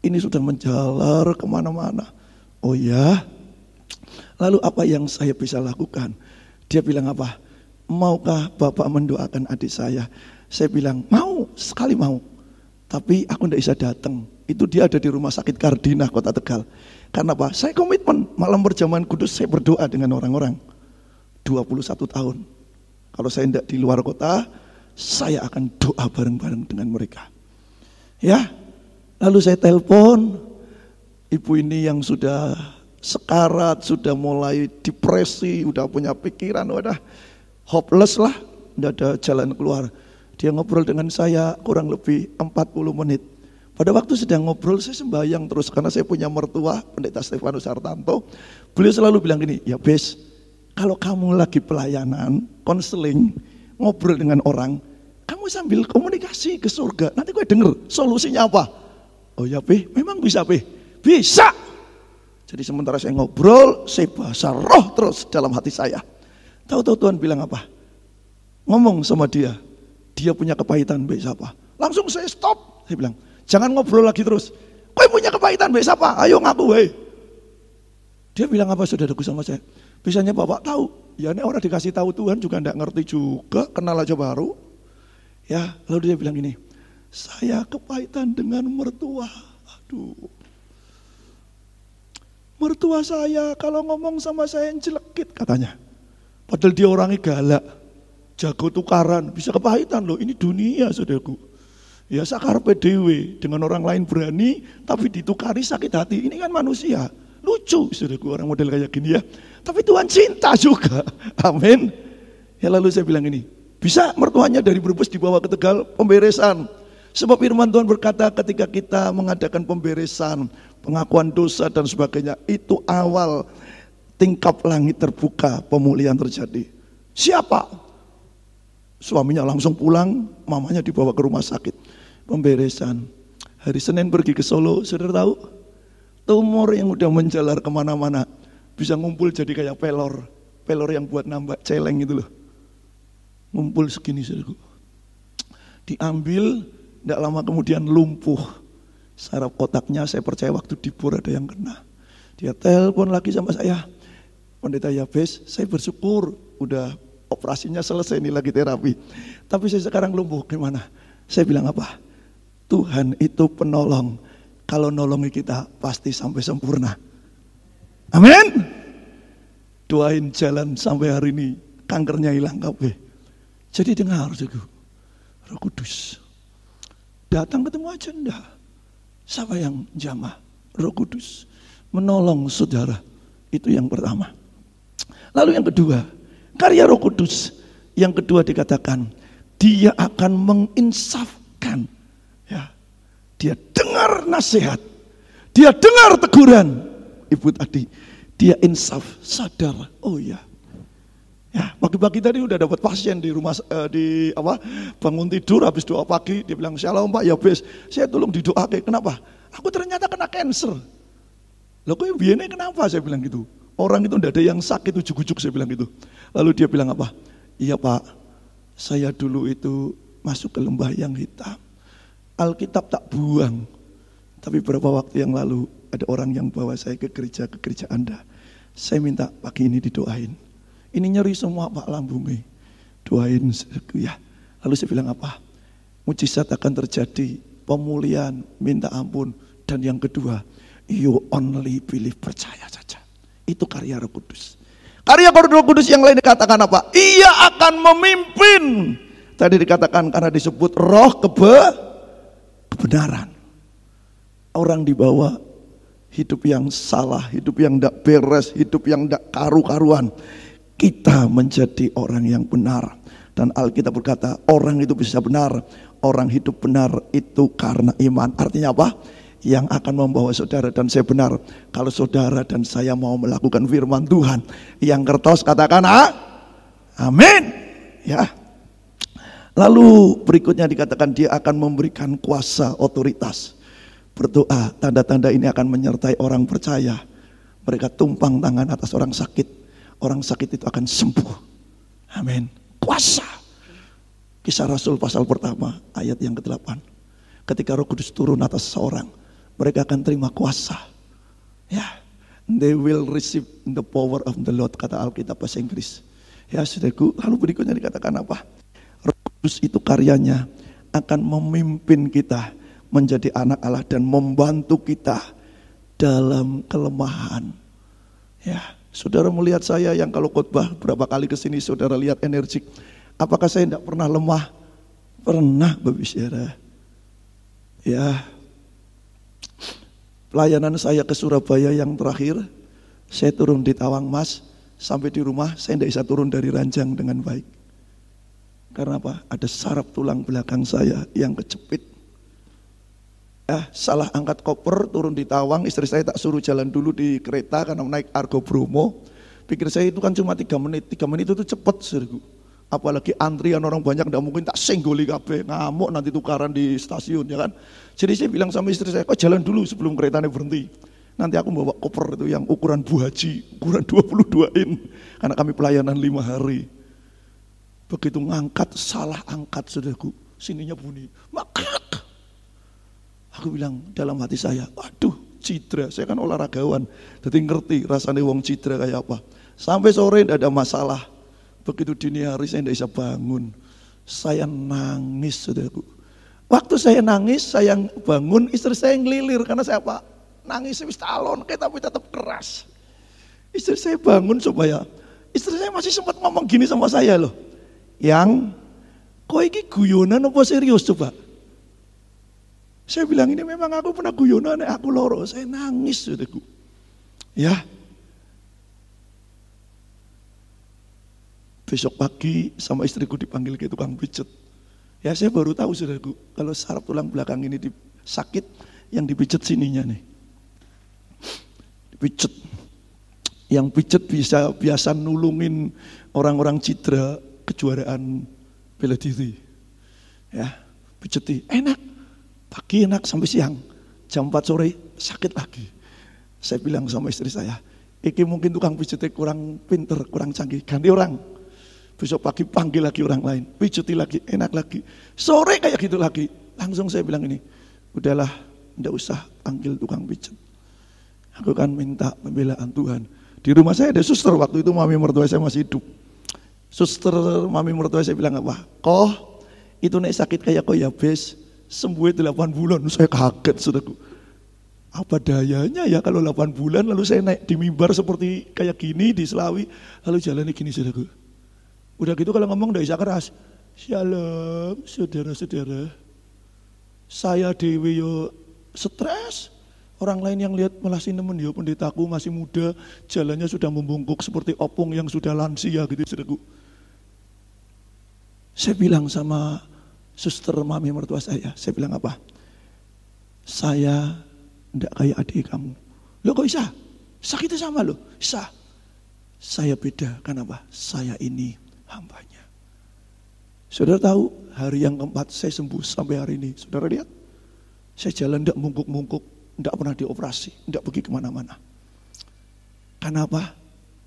Ini sudah menjalar kemana-mana." "Oh ya." "Lalu apa yang saya bisa lakukan?" Dia bilang apa? "Maukah Bapak mendoakan adik saya?" Saya bilang, "Mau, sekali mau. Tapi aku tidak bisa datang." Itu dia ada di Rumah Sakit Kardinah Kota Tegal. Karena apa? Saya komitmen malam perjamuan kudus saya berdoa dengan orang-orang. 21 tahun. Kalau saya tidak di luar kota, saya akan doa bareng-bareng dengan mereka. Ya, lalu saya telepon ibu ini yang sudah sekarat, sudah mulai depresi, udah punya pikiran, udah hopeless lah, tidak ada jalan keluar. Dia ngobrol dengan saya kurang lebih 40 menit. Pada waktu sedang ngobrol, saya sembahyang terus karena saya punya mertua, Pendeta Stefanus Hartanto. Beliau selalu bilang gini, "Ya Bes, kalau kamu lagi pelayanan, konseling, ngobrol dengan orang, kamu sambil komunikasi ke surga, nanti gue denger solusinya apa." "Oh ya Be, memang bisa Be." "Bisa." Jadi sementara saya ngobrol, saya bahasa roh terus dalam hati saya. Tahu-tahu Tuhan bilang apa? ngomong sama dia punya kepahitan mbek siapa. Langsung saya stop, saya bilang, jangan ngobrol lagi terus. Kowe punya kepahitan mbek siapa? Ayo ngaku wae. Dia bilang apa saudaraku sama saya? Biasanya Bapak tahu. Ya ini orang dikasih tahu Tuhan juga enggak ngerti juga, kenal aja baru. Ya, lalu dia bilang gini, saya kepahitan dengan mertua. Aduh. Mertua saya kalau ngomong sama saya jelekit katanya. Padahal dia orangnya galak, jago tukaran, bisa kepahitan loh. Ini dunia saudaraku. Ya sakarpe dewe, dengan orang lain berani, tapi ditukari sakit hati. Ini kan manusia. Lucu saudaraku orang model kayak gini ya. Tapi Tuhan cinta juga. Amin. Ya lalu saya bilang ini, bisa mertuanya dari Brebes dibawa ke Tegal pemberesan. Sebab firman Tuhan berkata ketika kita mengadakan pemberesan, pengakuan dosa dan sebagainya, itu awal tingkap langit terbuka, pemulihan terjadi. Siapa? Suaminya langsung pulang, mamanya dibawa ke rumah sakit. Pemberesan. Hari Senin pergi ke Solo, saudara tahu? Tumor yang udah menjalar kemana-mana, bisa ngumpul jadi kayak pelor. Pelor yang buat nambah celeng itu loh. Ngumpul segini saudaraku. Diambil, tidak lama kemudian lumpuh. Saraf kotaknya saya percaya waktu dibor ada yang kena. Dia telepon lagi sama saya. Pendeta Yabes, saya bersyukur udah operasinya selesai, ini lagi terapi. Tapi saya sekarang lumpuh, gimana? Saya bilang apa? Tuhan itu penolong. Kalau nolongi kita pasti sampai sempurna. Amin. Doain jalan sampai hari ini, kankernya hilang kabeh. Jadi dengar juga, Roh Kudus datang ketemu aja enggak. Siapa yang jamah? Roh Kudus menolong saudara. Itu yang pertama. Lalu yang kedua, karya Roh Kudus. Yang kedua dikatakan, dia akan menginsafkan. Ya, dia dengar nasihat, dia dengar teguran. Ibu tadi, dia insaf, sadar. Oh ya, ya pagi-pagi tadi udah dapat pasien di rumah, bangun tidur habis doa pagi, dia bilang, shalom Pak Yabes, saya tolong didoakan. Kenapa? Aku ternyata kena cancer. Loh kok biasanya kenapa? Saya bilang gitu. Orang itu tidak ada yang sakit ujuk-ujuk, saya bilang gitu. Lalu dia bilang apa? Iya Pak, saya dulu itu masuk ke lembah yang hitam. Alkitab tak buang. Tapi beberapa waktu yang lalu ada orang yang bawa saya ke gereja Anda. Saya minta pagi ini didoain. Ini nyeri semua Pak lambungnya. Doain ya. Lalu saya bilang apa? Mujizat akan terjadi, pemulihan, minta ampun. Dan yang kedua, you only believe, percaya saja. Itu karya Roh Kudus. Karya Roh Kudus yang lain dikatakan apa? Ia akan memimpin. Tadi dikatakan karena disebut roh kebenaran. Orang dibawa hidup yang salah, hidup yang tidak beres, hidup yang tidak karu-karuan. Kita menjadi orang yang benar. Dan Alkitab berkata orang itu bisa benar, orang hidup benar itu karena iman. Artinya apa? Yang akan membawa saudara dan saya benar. Kalau saudara dan saya mau melakukan firman Tuhan, yang kertos katakan amin. Ya. Lalu berikutnya dikatakan dia akan memberikan kuasa, otoritas. Berdoa, tanda-tanda ini akan menyertai orang percaya. Mereka tumpang tangan atas orang sakit. Orang sakit itu akan sembuh. Amin. Kuasa. Kisah Rasul pasal pertama ayat yang ke-8. Ketika Roh Kudus turun atas seseorang, mereka akan terima kuasa. Ya, they will receive the power of the Lord, kata Alkitab bahasa Inggris. Ya, saudaraku, lalu berikutnya dikatakan apa? Roh Kudus itu karyanya akan memimpin kita menjadi anak Allah dan membantu kita dalam kelemahan. Ya, saudara melihat saya yang kalau khotbah berapa kali kesini saudara lihat energik. Apakah saya tidak pernah lemah? Pernah, Bapak Saudara. Ya, pelayanan saya ke Surabaya yang terakhir, saya turun di Tawang Mas, sampai di rumah saya tidak bisa turun dari ranjang dengan baik. Karena apa? Ada saraf tulang belakang saya yang kejepit. Salah angkat koper, turun di Tawang, istri saya tak suruh jalan dulu di kereta karena naik Argo Bromo. Pikir saya itu kan cuma 3 menit, 3 menit itu cepat, saudaraku. Apalagi antrian orang banyak, tidak mungkin tak senggoli kabeh, ngamuk nanti tukaran di stasiun, ya kan. Jadi saya bilang sama istri saya, kok jalan dulu sebelum keretanya berhenti. Nanti aku bawa koper itu yang ukuran Bu Haji, ukuran 22 in, karena kami pelayanan 5 hari. Begitu ngangkat, salah angkat saudaraku. Sininya bunyi, makrak. Aku bilang dalam hati saya, waduh cidra, saya kan olahragawan. Jadi ngerti rasanya wong cidra kayak apa. Sampai sore tidak ada masalah. Begitu dini hari saya tidak bisa bangun. Saya nangis saudaraku. Waktu saya nangis, saya bangun, istri saya ngelilir. Karena saya apa? Nangis wis talon, tapi tetap keras. Istri saya bangun supaya, istri saya masih sempat ngomong gini sama saya loh. Yang, kok ini guyonan apa serius coba? Saya bilang ini memang aku pernah guyonan, aku loro, saya nangis saudaraku. Ya. Besok pagi sama istriku dipanggil ke tukang pijet. Ya saya baru tahu saudaraku, kalau saraf tulang belakang ini sakit, yang dipijet sininya nih. Dipijet. Yang pijet biasa nulungin orang-orang cedera kejuaraan bela diri. Ya, pijeti enak. Pagi enak sampai siang. Jam 4 sore sakit lagi. Saya bilang sama istri saya, iki mungkin tukang pijeti kurang pinter, kurang canggih, ganti orang. Besok pagi panggil lagi orang lain, pijeti lagi, enak lagi. Sore kayak gitu lagi. Langsung saya bilang ini, udahlah, enggak usah panggil tukang pijet. Aku kan minta pembelaan Tuhan. Di rumah saya ada suster, waktu itu mami mertua saya masih hidup. Suster mami mertua saya bilang apa? Kok itu nek sakit kayak kok ya bes, sembuh 8 bulan. Saya kaget saudaraku. Apa dayanya ya kalau 8 bulan lalu saya naik di mimbar seperti kayak gini di Selawi, lalu jalannya gini saudaraku. Udah gitu kalau ngomong udah bisa keras. Shalom saudara-saudara. Saya dewi yo stres. Orang lain yang lihat malah sinemen ya pendetaku masih muda, jalannya sudah membungkuk seperti opung yang sudah lansia gitu saudaraku. Saya bilang sama suster mami mertua saya bilang apa? Saya enggak kayak adik kamu. Loh kok bisa? Sakitnya sama loh, bisa. Saya beda, kenapa? Saya ini hambanya. Saudara tahu hari yang keempat saya sembuh sampai hari ini. Saudara lihat, saya jalan enggak mungkuk-mungkuk. Tidak pernah dioperasi, tidak pergi kemana-mana. Kenapa?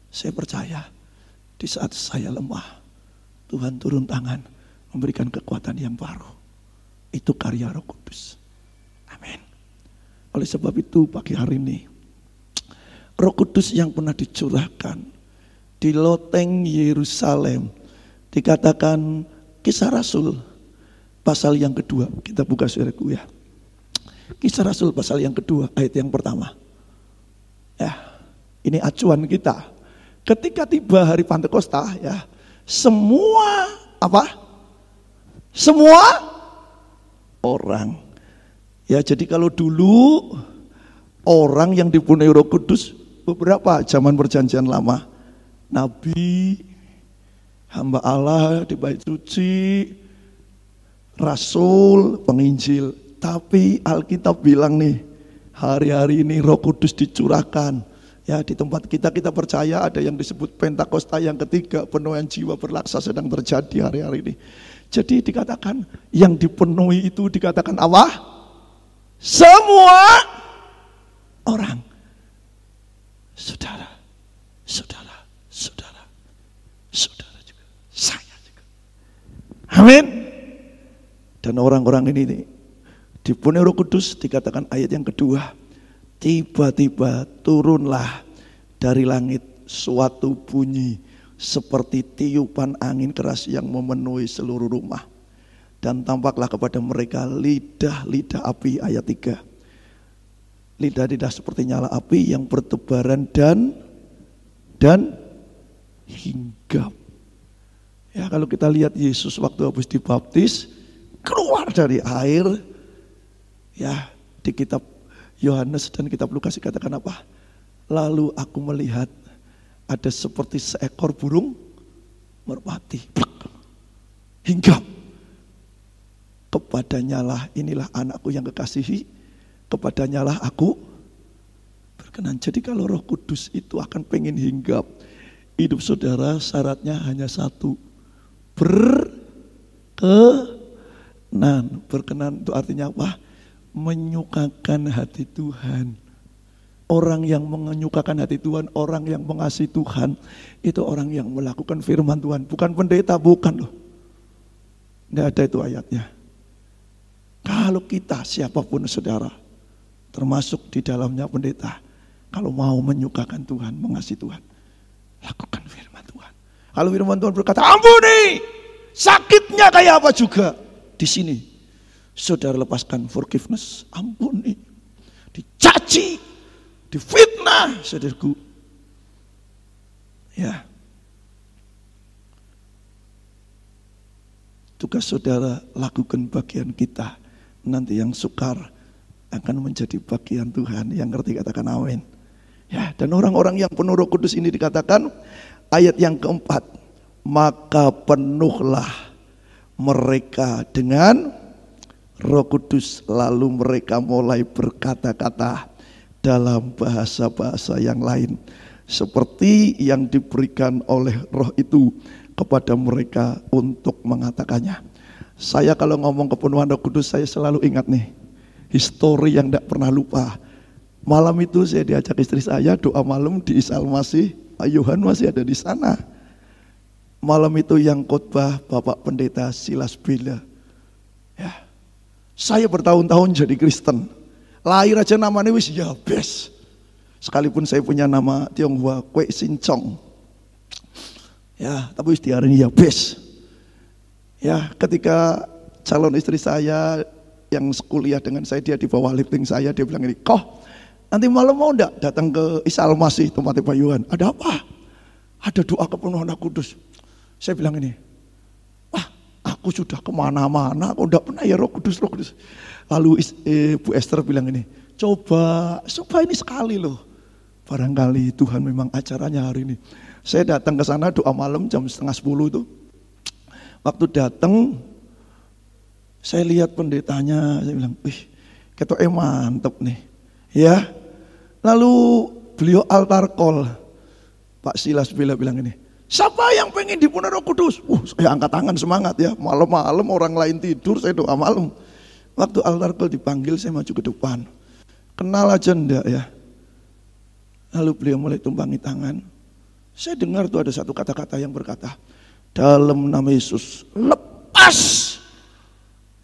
Saya percaya di saat saya lemah, Tuhan turun tangan, memberikan kekuatan yang baru. Itu karya Roh Kudus. Amin. Oleh sebab itu pagi hari ini, Roh Kudus yang pernah dicurahkan di loteng Yerusalem, dikatakan Kisah Rasul pasal yang kedua. Kita buka saudaraku ya. Kisah Rasul pasal yang kedua ayat yang pertama. Ya, ini acuan kita. Ketika tiba hari Pantekosta ya, semua apa? Semua orang. Ya, jadi kalau dulu orang yang dipenuhi Roh Kudus beberapa zaman perjanjian lama, nabi, hamba Allah di bait suci, rasul, penginjil. Tapi Alkitab bilang nih, hari-hari ini Roh Kudus dicurahkan. Ya, di tempat kita percaya ada yang disebut Pentakosta yang ketiga, penuaian jiwa berlaksa sedang terjadi hari-hari ini. Jadi dikatakan yang dipenuhi itu dikatakan apa? Semua orang. Saudara, saudara, saudara, saudara juga, saya juga. Amin. Dan orang-orang ini nih, dipenuhi Roh Kudus, dikatakan ayat yang kedua, tiba-tiba turunlah dari langit suatu bunyi seperti tiupan angin keras yang memenuhi seluruh rumah. Dan tampaklah kepada mereka lidah-lidah api, ayat 3. Lidah-lidah seperti nyala api yang bertebaran dan hinggap. Ya, kalau kita lihat Yesus waktu habis dibaptis, keluar dari air. Ya, di kitab Yohanes dan kitab Lukas dikatakan apa? Lalu aku melihat ada seperti seekor burung merpati. Hinggap. Kepadanyalah, inilah anakku yang kekasihi, kepadanyalah aku berkenan. Jadi kalau Roh Kudus itu akan pengen hinggap, hidup saudara syaratnya hanya satu, berkenan. Berkenan itu artinya apa? Menyukakan hati Tuhan. Orang yang menyukakan hati Tuhan, orang yang mengasihi Tuhan, itu orang yang melakukan firman Tuhan. Bukan pendeta, bukan loh. Tidak ada itu ayatnya. Kalau kita, siapapun saudara, termasuk di dalamnya pendeta, kalau mau menyukakan Tuhan, mengasihi Tuhan, lakukan firman Tuhan. Kalau firman Tuhan berkata, ampuni, sakitnya kayak apa juga. Di sini, saudara lepaskan forgiveness, ampuni, dicaci, difitnah, saudaraku. Ya. Tugas saudara, lakukan bagian kita. Nanti yang sukar akan menjadi bagian Tuhan. Yang ngerti katakan amin. Ya, dan orang-orang yang penuh Roh Kudus ini dikatakan ayat yang keempat, maka penuhlah mereka dengan Roh Kudus, lalu mereka mulai berkata-kata dalam bahasa-bahasa yang lain, seperti yang diberikan oleh Roh itu kepada mereka untuk mengatakannya. Saya kalau ngomong kepenuhan Roh Kudus, saya selalu ingat nih, histori yang tidak pernah lupa. Malam itu saya diajak istri saya doa malam di Isal Masih, Pak Yohan masih ada di sana. Malam itu yang khotbah Bapak Pendeta Silas Bela. Ya, saya bertahun-tahun jadi Kristen. Lahir aja namanya wis Yabes. Sekalipun saya punya nama Tionghoa Kwe Sincong. Ya, tapi wis diarani Yabes. Ya, ketika calon istri saya yang kuliah dengan saya, dia di bawah lifting saya, dia bilang ini, "Koh, nanti malam mau enggak datang ke Isal Masih tempatnya Pak Yohan? Ada apa?" "Ada doa kepenuhan Roh Kudus." Saya bilang ini, "Wah, aku sudah kemana-mana, aku enggak pernah ya Roh Kudus, Roh Kudus." Lalu Bu Esther bilang ini, coba ini sekali loh. Barangkali Tuhan memang acaranya hari ini. Saya datang ke sana doa malam jam 9:30 itu. Waktu datang, saya lihat pendetanya, saya bilang, "Wih, ketoknya mantep nih." Ya. Lalu beliau altar call. Pak Silas Bela bilang ini, "Siapa yang pengen dipenuhi Roh Kudus?" Saya angkat tangan semangat ya. Malam-malam orang lain tidur, saya doa malam. Waktu altar call dipanggil, saya maju ke depan. Kenal aja enggak ya? Lalu beliau mulai tumpangi tangan. Saya dengar tuh ada satu kata-kata yang berkata, "Dalam nama Yesus, lepas."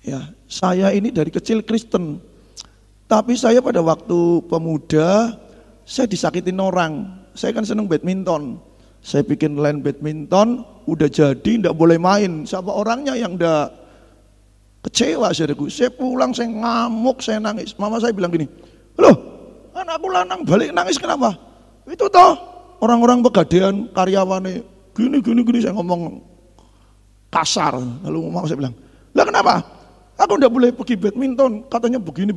Ya, saya ini dari kecil Kristen. Tapi saya pada waktu pemuda, saya disakitin orang. Saya kan seneng badminton. Saya bikin line badminton, udah jadi, enggak boleh main. Siapa orangnya yang enggak kecewa, saudaraku. Saya pulang, saya ngamuk, saya nangis. Mama saya bilang gini, "Loh, anakku lanang balik nangis kenapa?" "Itu toh orang-orang pegadaian karyawannya gini. Saya ngomong kasar. Lalu mama saya bilang, "Lah kenapa? Aku enggak boleh pergi badminton, katanya begini."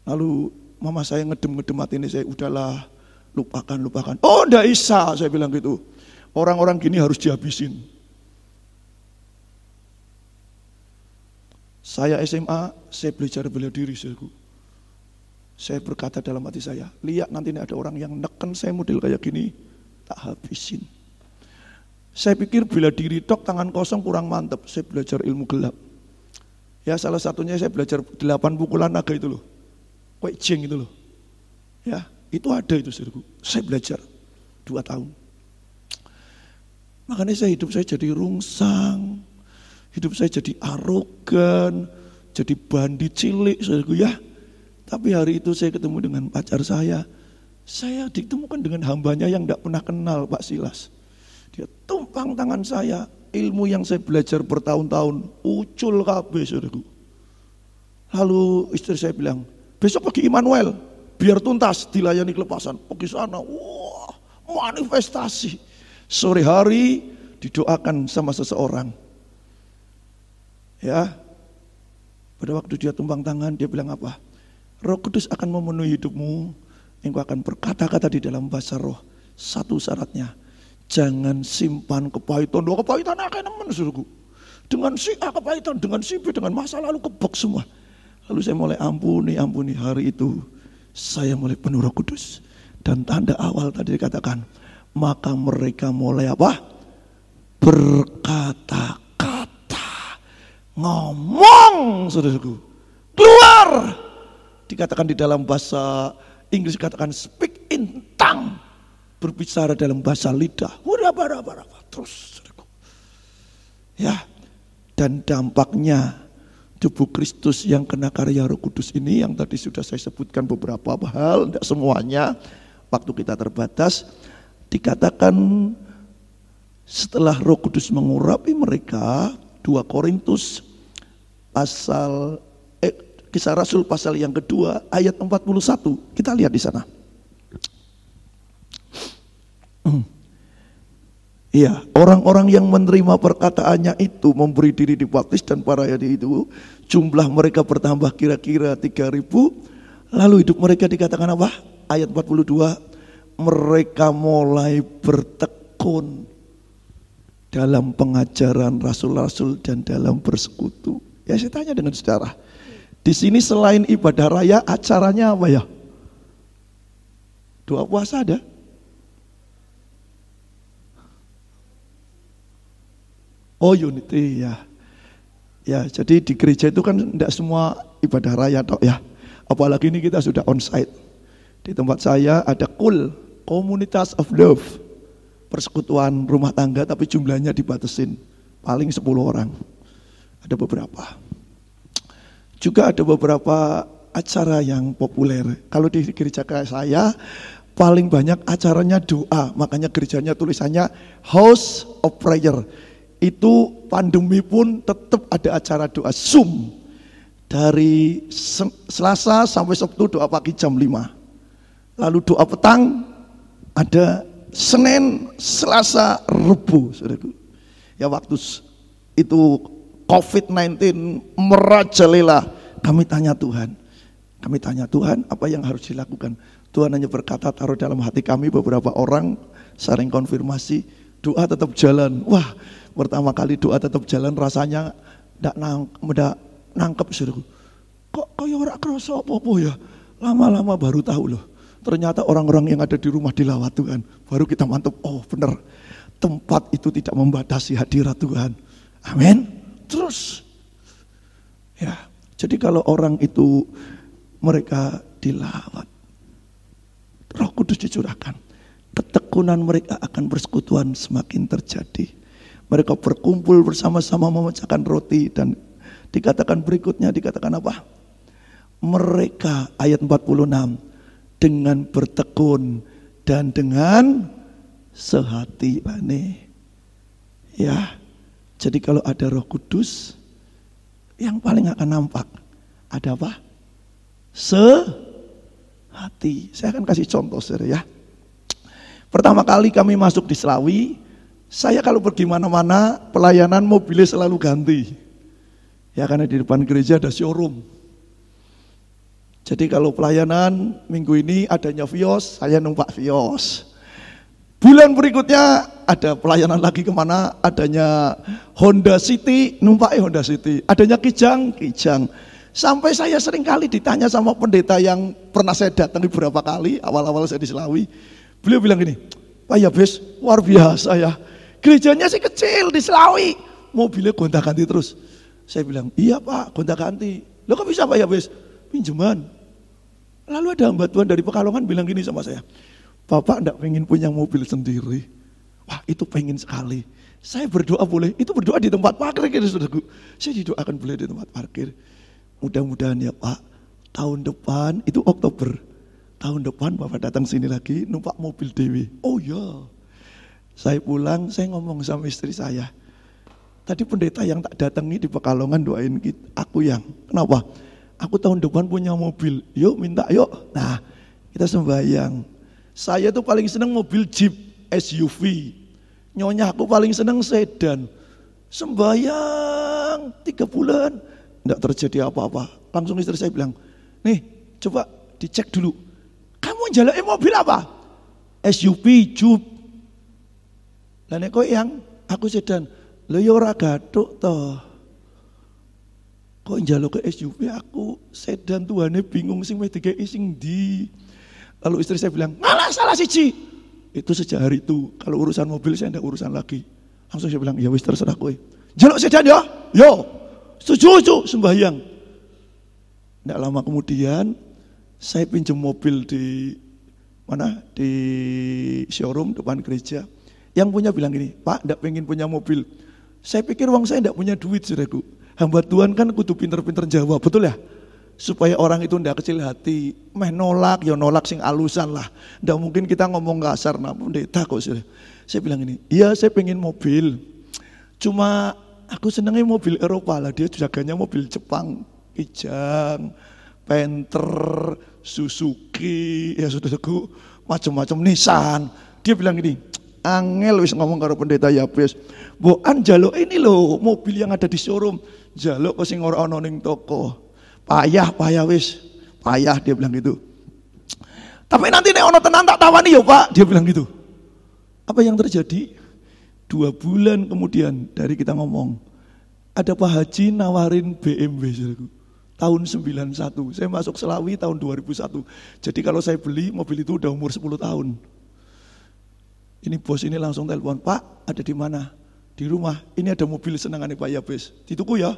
Lalu mama saya ngedem hati ini, saya udahlah, lupakan. "Oh, enggak bisa," saya bilang gitu. "Orang-orang gini harus dihabisin." Saya SMA, saya belajar bela diri, saudaraku. Saya berkata dalam hati saya, lihat nanti ini ada orang yang neken saya model kayak gini, tak habisin. Saya pikir bela diri tok tangan kosong kurang mantep, saya belajar ilmu gelap. Ya, salah satunya saya belajar 8 pukulan naga itu loh. Kwek jeng itu loh. Ya, itu ada itu, saudaraku. Saya belajar 2 tahun. Makanya hidup saya jadi rungsang. Hidup saya jadi arogan, jadi bandit cilik, saudaraku ya. Tapi hari itu saya ketemu dengan pacar saya ditemukan dengan hambanya yang tidak pernah kenal, Pak Silas. Dia tumpang tangan saya, ilmu yang saya belajar bertahun-tahun, ucul kabeh, saudaraku. Lalu istri saya bilang, "Besok pergi Immanuel, biar tuntas dilayani kelepasan." Pergi sana, wah, manifestasi. Sore hari didoakan sama seseorang. Ya, pada waktu dia tumpang tangan, dia bilang apa? "Roh Kudus akan memenuhi hidupmu, engkau akan berkata-kata di dalam bahasa roh. Satu syaratnya, jangan simpan kepahitan." Kepahitan akan nemen, suruhku. Dengan si A kepahitan, dengan si B, dengan masa lalu kebok semua. Lalu saya mulai ampuni. Hari itu saya mulai penuh Roh Kudus. Dan tanda awal tadi dikatakan, maka mereka mulai apa? Berkata-kata. Ngomong, saudaraku. Keluar. dikatakan di dalam bahasa Inggris dikatakan speak in tongue, berbicara dalam bahasa lidah. Terus ya, dan dampaknya tubuh Kristus yang kena karya Roh Kudus ini yang tadi sudah saya sebutkan beberapa hal, tidak semuanya, waktu kita terbatas. Dikatakan setelah Roh Kudus mengurapi mereka, 2 Korintus pasal Kisah Rasul pasal yang kedua ayat 41. Kita lihat di sana. Iya, orang-orang yang menerima perkataannya itu memberi diri dibaptis, dan para hari itu jumlah mereka bertambah kira-kira 3.000. Lalu hidup mereka dikatakan apa? Ayat 42, mereka mulai bertekun dalam pengajaran rasul-rasul dan dalam bersekutu. Ya, saya tanya dengan saudara, di sini selain ibadah raya, acaranya apa ya? Doa puasa ada? Oh, unity ya. Ya, jadi di gereja itu kan tidak semua ibadah raya toh ya. Apalagi ini kita sudah onsite. Di tempat saya ada KUL, Komunitas of Love, persekutuan rumah tangga, tapi jumlahnya dibatasin, paling 10 orang. Ada beberapa. Juga ada beberapa acara yang populer. Kalau di gereja saya paling banyak acaranya doa, makanya gerejanya tulisannya House of Prayer. Itu pandemi pun tetap ada acara doa Zoom. Dari Selasa sampai Sabtu doa pagi jam 5. Lalu doa petang ada Senin, Selasa, Rebu. Saudaraku. Ya, waktu itu COVID-19 merajalela, kami tanya Tuhan apa yang harus dilakukan. Tuhan hanya berkata, taruh dalam hati kami beberapa orang, saling konfirmasi, doa tetap jalan. Wah, pertama kali doa tetap jalan rasanya ndak nangkep suruh. Kok kaya ora kerasa apa-apa ya. Lama-lama baru tahu loh. Ternyata orang-orang yang ada di rumah dilawat Tuhan. Baru kita mantap, oh benar. Tempat itu tidak membatasi hadirat Tuhan. Amin. Terus ya, jadi kalau orang itu mereka dilawat, Roh Kudus dicurahkan, ketekunan mereka akan persekutuan semakin terjadi. Mereka berkumpul bersama-sama memecahkan roti, dan dikatakan berikutnya, dikatakan apa? Mereka, ayat 46, dengan bertekun dan dengan sehati. Ya, jadi kalau ada Roh Kudus, yang paling akan nampak ada apa? Sehati. Saya akan kasih contoh saudara ya. Pertama kali kami masuk di Selawi, saya kalau pergi mana-mana pelayanan mobilnya selalu ganti. Ya, karena di depan gereja ada showroom. Jadi kalau pelayanan minggu ini adanya Vios, saya numpak Vios. Bulan berikutnya ada pelayanan lagi kemana, adanya Honda City, numpak Honda City. Adanya Kijang. Sampai saya sering kali ditanya sama pendeta yang pernah saya datangi beberapa kali, awal-awal saya di Selawi. Beliau bilang gini, Pak Yabes, luar biasa ya. Gerejanya sih kecil di Selawi, mobilnya gonta-ganti terus. Saya bilang, iya Pak, gonta-ganti. Loh kok bisa Pak Yabes? Pinjaman. Lalu ada hamba Tuhan dari Pekalongan bilang gini sama saya, Bapak enggak pengen punya mobil sendiri? Wah, itu pengen sekali. Saya berdoa boleh, itu berdoa di tempat parkir gitu saudaraku. Saya didoakan boleh di tempat parkir. Mudah-mudahan ya Pak, tahun depan, itu Oktober, tahun depan Bapak datang sini lagi, numpak mobil dewi. Oh ya. Saya pulang, saya ngomong sama istri saya, tadi pendeta yang tak datangi di Pekalongan doain aku yang, kenapa? Aku tahun depan punya mobil, yuk minta yuk. Nah, kita sembahyang. Saya tuh paling seneng mobil Jeep SUV. Nyonya aku paling seneng sedan. Sembahyang 3 bulan, enggak terjadi apa-apa. Langsung istri saya bilang, nih coba dicek dulu. Kamu jalanin mobil apa? SUV, Jeep. Lah nek kok yang aku sedan. Lho ya ora gathuk toh. Kok njaluk ke SUV aku sedan, tuane bingung sing wis dikeki sing ndi. Lalu istri saya bilang, "Ngalah salah siji." Itu sejak hari itu, kalau urusan mobil saya enggak urusan lagi. Langsung saya bilang, "Ya wis terserah kowe. Njaluk sedan ya?" "Yo." "Setuju, sembahyang." Enggak lama kemudian Saya pinjam mobil di mana? Di showroom depan gereja. Yang punya bilang gini, Pak, enggak pengen punya mobil. Saya pikir uang saya enggak punya duit, saudaraku. Hamba Tuhan kan kudu pinter-pinter jawab, betul ya? Supaya orang itu ndak kecil hati, meh nolak, ya nolak sing alusan lah. Ndak mungkin kita ngomong kasar, namun pendeta kok. Saya bilang ini, iya saya pengen mobil. Cuma aku senengnya mobil Eropa lah, dia jaganya mobil Jepang, Kijang, Panther, Suzuki, ya saudaraku, macam-macam Nissan. Dia bilang gini, angel wis ngomong karo pendeta Yabes, boan jaluk ini loh mobil yang ada di showroom, jaluk kok sing ora ana ning toko. Payah wis, payah dia bilang gitu. Tapi nanti nek ono tenan tak tawani ya Pak, dia bilang gitu. Apa yang terjadi? 2 bulan kemudian dari kita ngomong, ada Pak Haji nawarin BMW saudaraku. Tahun 91, saya masuk Selawi tahun 2001. Jadi kalau saya beli mobil itu udah umur 10 tahun. Ini bos ini langsung telepon, Pak ada di mana? Di rumah, ini ada mobil senangannya Pak Yabes. Dituku ya.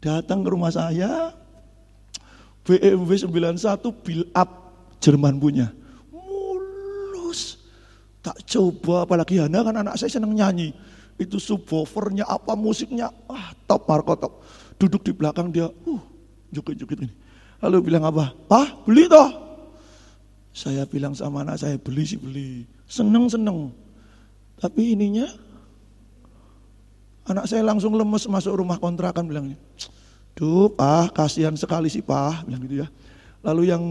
Datang ke rumah saya, BMW 91 build up Jerman punya. Mulus. Tak coba, apalagi Hana kan anak saya senang nyanyi. Itu subwoofernya apa musiknya, top Marco top. Duduk di belakang dia, joget-joget ini. Lalu bilang apa? Pak beli toh. Saya bilang sama anak saya, beli sih beli. Seneng. Tapi ininya, anak saya langsung lemes masuk rumah kontrakan bilangnya. Duh Pak, kasihan sekali sih Pak, bilang gitu ya. Lalu yang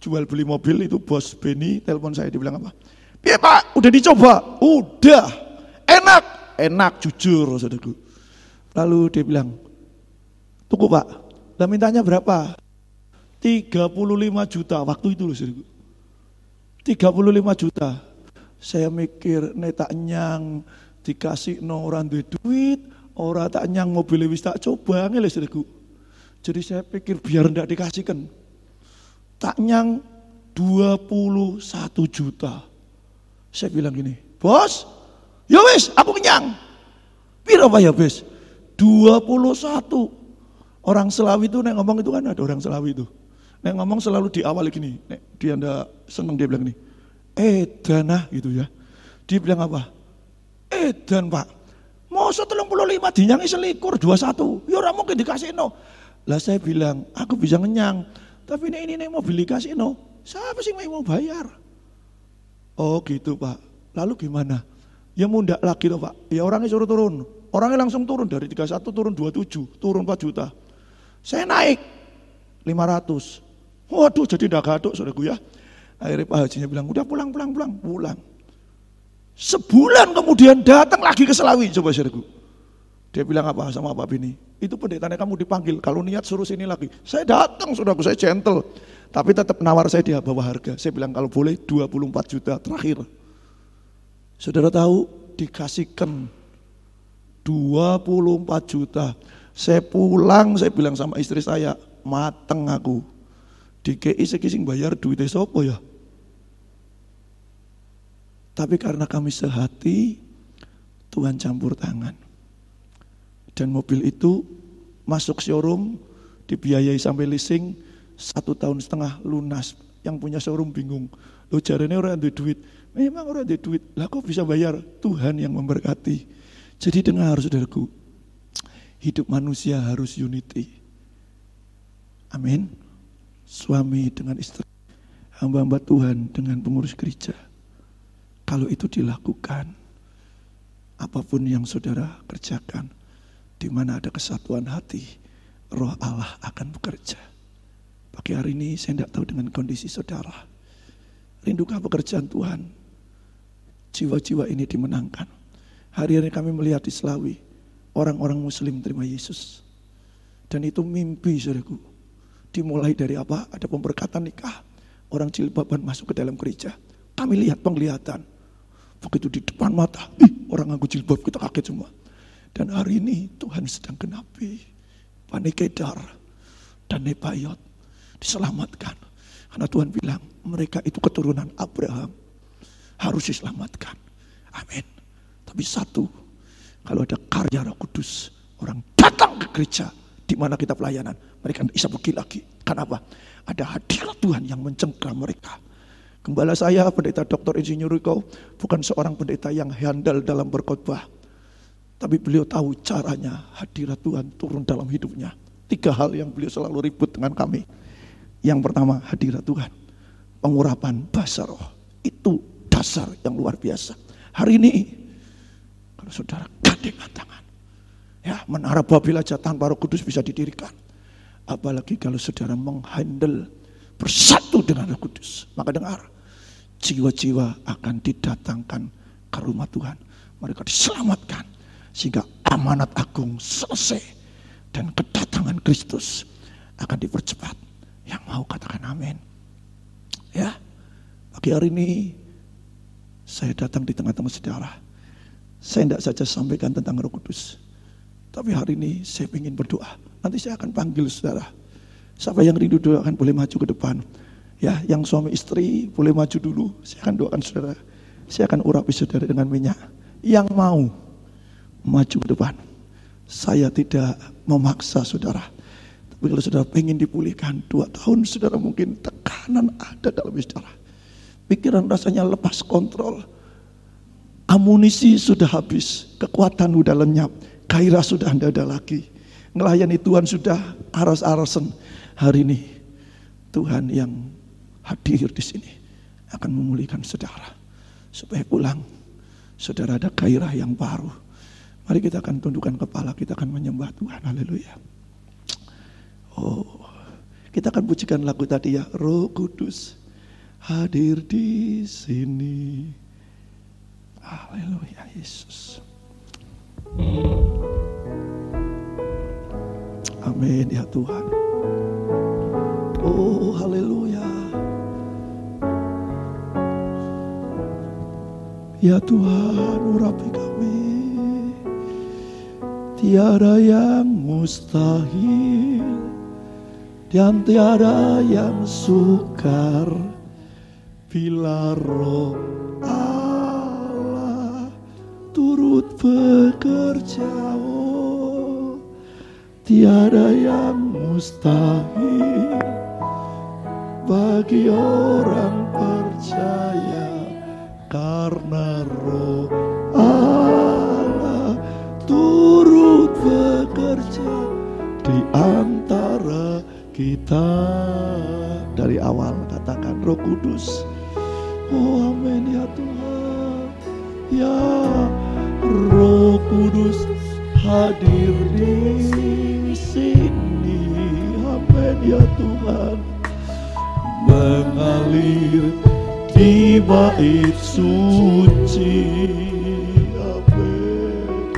jual beli mobil itu bos Beni, telepon saya, dia bilang apa? Iya Pak, udah dicoba? Udah, enak jujur saudaraku. Lalu dia bilang, tunggu Pak, lah mintanya berapa? 35 juta, waktu itu loh saudaraku. 35 juta. Saya mikir, netak nyang, dikasih no orang duit, orang tak nyang mobil wis tak coba ngene saudaraku. Jadi saya pikir biar ndak dikasihkan. Tak nyang 21 juta. Saya bilang gini, bos, ya wis aku kenyang. Piro Pak ya wis? 21. Orang Selawi itu nek ngomong itu kan ada orang Selawi itu. Nek ngomong selalu diawali gini, nek dia ndak seneng dia bilang gini, edan gitu ya. Dia bilang apa? Edan Pak. Masa 35 dinyangi selikur 21. Ya ora mungkin dikasih no. Lah saya bilang, aku bisa ngenyang. Tapi ini mau beli kasih no. Siapa sih mau bayar? Oh gitu Pak. Lalu gimana? Ya mundak lagi loh Pak. Ya orangnya suruh turun. Orangnya langsung turun dari 31 turun 27, turun 4 juta. Saya naik 500. Waduh jadi ndak gaduk saudaraku ya. Akhirnya Pak Hajinya bilang, udah pulang. Sebulan kemudian datang lagi ke Selawi, coba saudaraku. Dia bilang apa sama Pak Bini? Itu pendetanya kamu dipanggil, kalau niat suruh sini lagi. Saya datang saudaraku, saya gentle. Tapi tetap nawar saya di bawah harga. Saya bilang kalau boleh 24 juta terakhir. Saudara tahu dikasihkan 24 juta. Saya pulang, saya bilang sama istri saya, mateng aku. Di KI sekising bayar duitnya sopo ya. Tapi karena kami sehati, Tuhan campur tangan. Dan mobil itu masuk showroom, dibiayai sampai leasing, 1,5 tahun lunas. Yang punya showroom bingung. Loh jarane orang ada duit. Memang orang ada duit. Lah kok bisa bayar? Tuhan yang memberkati. Jadi dengar saudaraku, hidup manusia harus unity. Amin. Suami dengan istri, hamba-hamba Tuhan dengan pengurus gereja. Kalau itu dilakukan, apapun yang saudara kerjakan, di mana ada kesatuan hati, Roh Allah akan bekerja. Pagi hari ini saya tidak tahu dengan kondisi saudara. Rindukah pekerjaan Tuhan? Jiwa-jiwa ini dimenangkan. Hari-hari kami melihat di Selawi, orang-orang Muslim terima Yesus. Dan itu mimpi saudaraku. Dimulai dari apa? Ada pemberkatan nikah. Orang jilbaban masuk ke dalam gereja. Kami lihat penglihatan. Begitu di depan mata, orang nganggo jilbab, kita kaget semua. Dan hari ini Tuhan sedang genapi. Bani Kedar dan Nebayot diselamatkan. Karena Tuhan bilang, mereka itu keturunan Abraham. Harus diselamatkan. Amin. Tapi satu, kalau ada karya Roh Kudus, orang datang ke gereja di mana kita pelayanan, mereka tidak bisa pergi lagi. Karena apa? Ada hadirat Tuhan yang mencengkram mereka. Gembala saya, pendeta Dr. Insinyur Riko, bukan seorang pendeta yang handal dalam berkhotbah. Tapi beliau tahu caranya hadirat Tuhan turun dalam hidupnya. 3 hal yang beliau selalu ribut dengan kami. Yang pertama, hadirat Tuhan. Pengurapan bahasa roh. Itu dasar yang luar biasa. Hari ini, kalau saudara gandengan tangan, ya, menara Babel aja tanpa Roh Kudus bisa didirikan. Apalagi kalau saudara menghandle bersatu dengan Roh Kudus. Maka dengar, jiwa-jiwa akan didatangkan ke rumah Tuhan. Mereka diselamatkan sehingga amanat agung selesai dan kedatangan Kristus akan dipercepat. Yang mau katakan amin. Ya, pagi hari ini saya datang di tengah-tengah saudara. Saya tidak saja sampaikan tentang Roh Kudus, tapi hari ini saya ingin berdoa. Nanti saya akan panggil saudara. Siapa yang rindu doakan boleh maju ke depan. Ya, yang suami istri boleh maju dulu. Saya akan doakan saudara. Saya akan urapi saudara dengan minyak. Yang mau maju ke depan. Saya tidak memaksa saudara. Tapi kalau saudara pengen dipulihkan 2 tahun, saudara mungkin tekanan ada dalam saudara. Pikiran rasanya lepas kontrol. Amunisi sudah habis. Kekuatan sudah lenyap. Gairah sudah tidak ada lagi. Ngelayani Tuhan sudah aras-arasan. Hari ini Tuhan yang hadir di sini akan memulihkan saudara. Supaya pulang saudara ada gairah yang baru. Mari kita akan tundukkan kepala, kita akan menyembah Tuhan. Haleluya. Oh, kita akan pujikan lagu tadi ya. Roh Kudus hadir di sini. Haleluya Yesus. Amin ya Tuhan. Oh haleluya. Ya Tuhan, urapi kami. Tiada yang mustahil dan tiada yang sukar bila Roh Allah turut bekerja. Oh, tiada yang mustahil bagi orang percaya, karena Roh Allah turut bekerja di antara kita. Dari awal katakan Roh Kudus. Oh amin ya Tuhan. Ya Roh Kudus hadir di sini. Amin ya Tuhan. Mengalir di bait suci. Amin.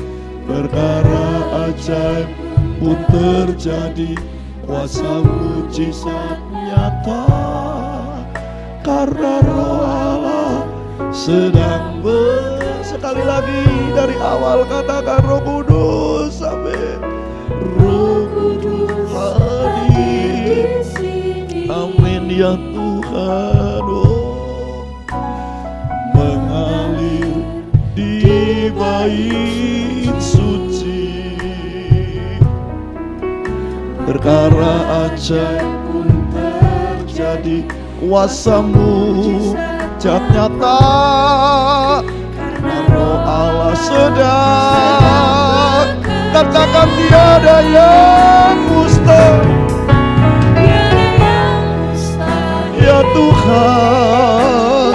Perkara ajaib pun terjadi, kuasa mujizat nyata, karena Roh Allah sedang sekali lagi dari awal katakan Roh Kudus. Amin. Roh Kudus hadir. Amin ya Tuhan. Oh, mengalir di bait suci. Perkara ajaib pun terjadi, kuasa-Mu mujizat nyata, karena Roh Allah sedang. Katakan tiada yang mustahil. Ya Tuhan.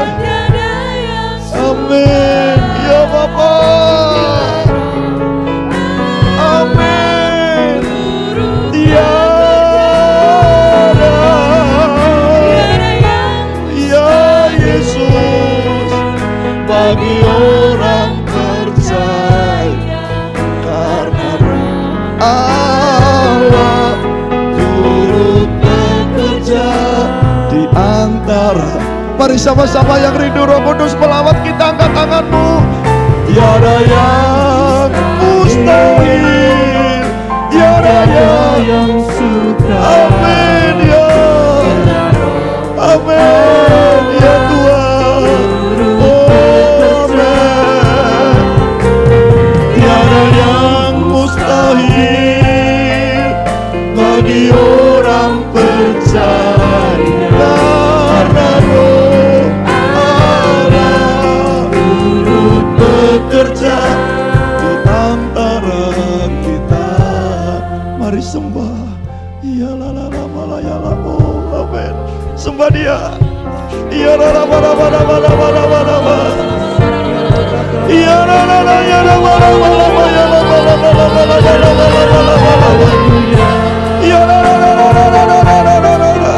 Amin ya Bapa. Amin. Tiada ya Yesus bagi orang percaya, karena Roh Allah turut bekerja di antara. Mari sama-sama yang rindu Roh Kudus melawat kita, angkat tanganmu. Tiada yang mustahil, tiada yang sukar. Amin ya. Amin ya Tuhan. Oh amin. Tiada yang mustahil bagi orang percaya, dia. Iya rara bara bara bara bara bara bara. Iya rara ya rara bara bara bara ya bara bara bara bara bara bara bara. Iya rara rara rara rara rara.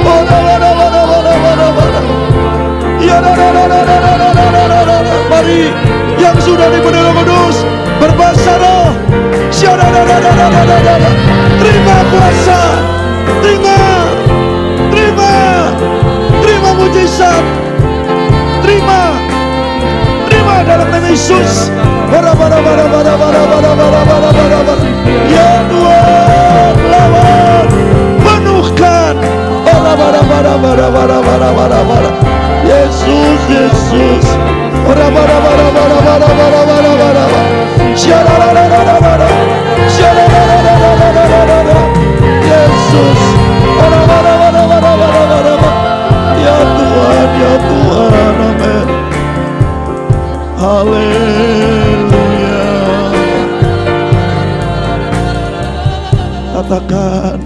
Oh rara rara rara rara rara. Iya rara rara rara rara rara. Mari yang sudah diberi Roh Kudus berbahasa roh. Syara rara rara rara rara. Terima kuasa. Terima mujizat, terima dalam nama Yesus. Ya Tuhan, lawan, penuhkan. Yesus, Yesus. Yesus. Ya Tuhan, ya Tuhan, amin. Haleluya. Katakan.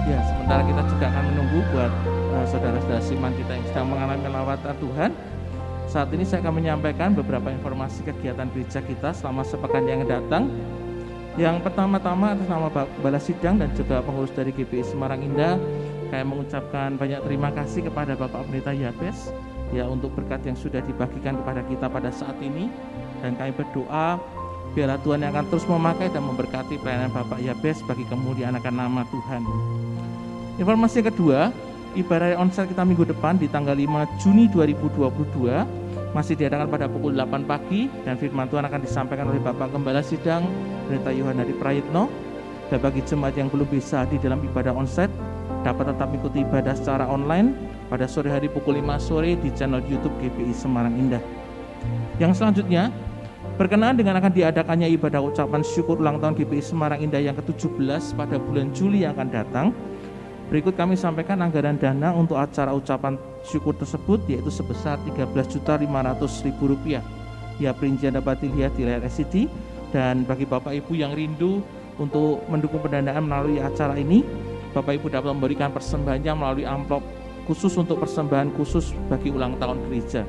Ya, sementara kita juga akan menunggu buat saudara-saudara Siman kita yang sedang mengalami lawatan Tuhan. Saat ini saya akan menyampaikan beberapa informasi kegiatan gereja kita selama sepekan yang datang. Yang pertama-tama atas nama Bala Sidang dan juga pengurus dari GPI Semarang Indah, saya mengucapkan banyak terima kasih kepada Bapak Pendeta Yabes ya untuk berkat yang sudah dibagikan kepada kita pada saat ini, dan kami berdoa biarlah Tuhan yang akan terus memakai dan memberkati pelayanan Bapak Yabes bagi kemuliaan akan nama Tuhan. Informasi kedua, ibadah onsite kita minggu depan di tanggal 5 Juni 2022 masih diadakan pada pukul 8 pagi dan firman Tuhan akan disampaikan oleh Bapak Gembala Sidang Pendeta Yohanadi Prayitno. Dan bagi jemaat yang belum bisa di dalam ibadah onsite dapat tetap mengikuti ibadah secara online pada sore hari pukul 5 sore di channel YouTube GPI Semarang Indah. Yang selanjutnya, berkenaan dengan akan diadakannya ibadah ucapan syukur ulang tahun GPI Semarang Indah yang ke-17 pada bulan Juli yang akan datang, berikut kami sampaikan anggaran dana untuk acara ucapan syukur tersebut, yaitu sebesar Rp13.500.000. Ya, perincian dapat dilihat di layar LCD. Dan bagi Bapak Ibu yang rindu untuk mendukung pendanaan melalui acara ini, Bapak Ibu dapat memberikan persembahannya melalui amplop khusus untuk persembahan khusus bagi ulang tahun gereja.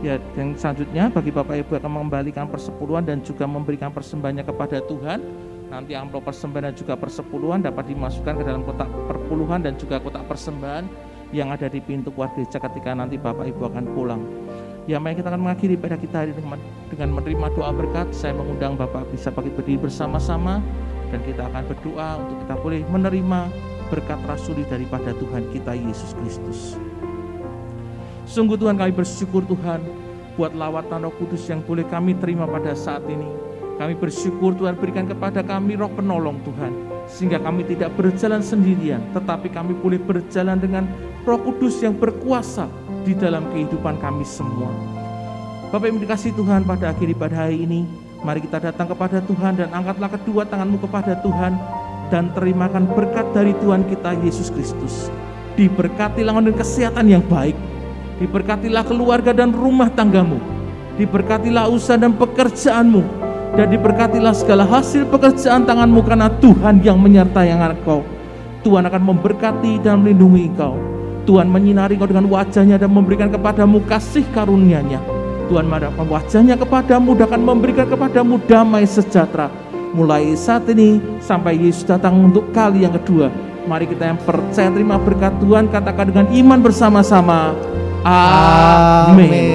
Ya, dan selanjutnya bagi Bapak Ibu akan mengembalikan persepuluhan dan juga memberikan persembahannya kepada Tuhan. Nanti amplop persembahan dan juga persepuluhan dapat dimasukkan ke dalam kotak perpuluhan dan juga kotak persembahan yang ada di pintu keluar gereja ketika nanti Bapak Ibu akan pulang. Ya, mari kita akan mengakhiri ibadah kita hari ini dengan menerima doa berkat. Saya mengundang Bapak bisa berdiri bersama-sama dan kita akan berdoa untuk kita boleh menerima berkat rasuli daripada Tuhan kita Yesus Kristus. Sungguh Tuhan, kami bersyukur Tuhan buat lawatan Roh Kudus yang boleh kami terima pada saat ini. Kami bersyukur Tuhan berikan kepada kami Roh penolong Tuhan, sehingga kami tidak berjalan sendirian, tetapi kami boleh berjalan dengan Roh Kudus yang berkuasa di dalam kehidupan kami semua. Bapak yang dikasihi Tuhan, pada akhir ibadah hari ini, mari kita datang kepada Tuhan dan angkatlah kedua tanganmu kepada Tuhan dan terimakan berkat dari Tuhan kita Yesus Kristus. Diberkatilah dengan kesehatan yang baik, diberkatilah keluarga dan rumah tanggamu, diberkatilah usaha dan pekerjaanmu, dan diberkatilah segala hasil pekerjaan tanganmu, karena Tuhan yang menyertai engkau. Tuhan akan memberkati dan melindungi engkau. Tuhan menyinari engkau dengan wajahnya dan memberikan kepadamu kasih karunia-Nya. Tuhan menghadapkan wajahnya kepadamu dan akan memberikan kepadamu damai sejahtera. Mulai saat ini sampai Yesus datang untuk kali yang kedua. Mari kita yang percaya terima berkat Tuhan, katakan dengan iman bersama-sama. Amin.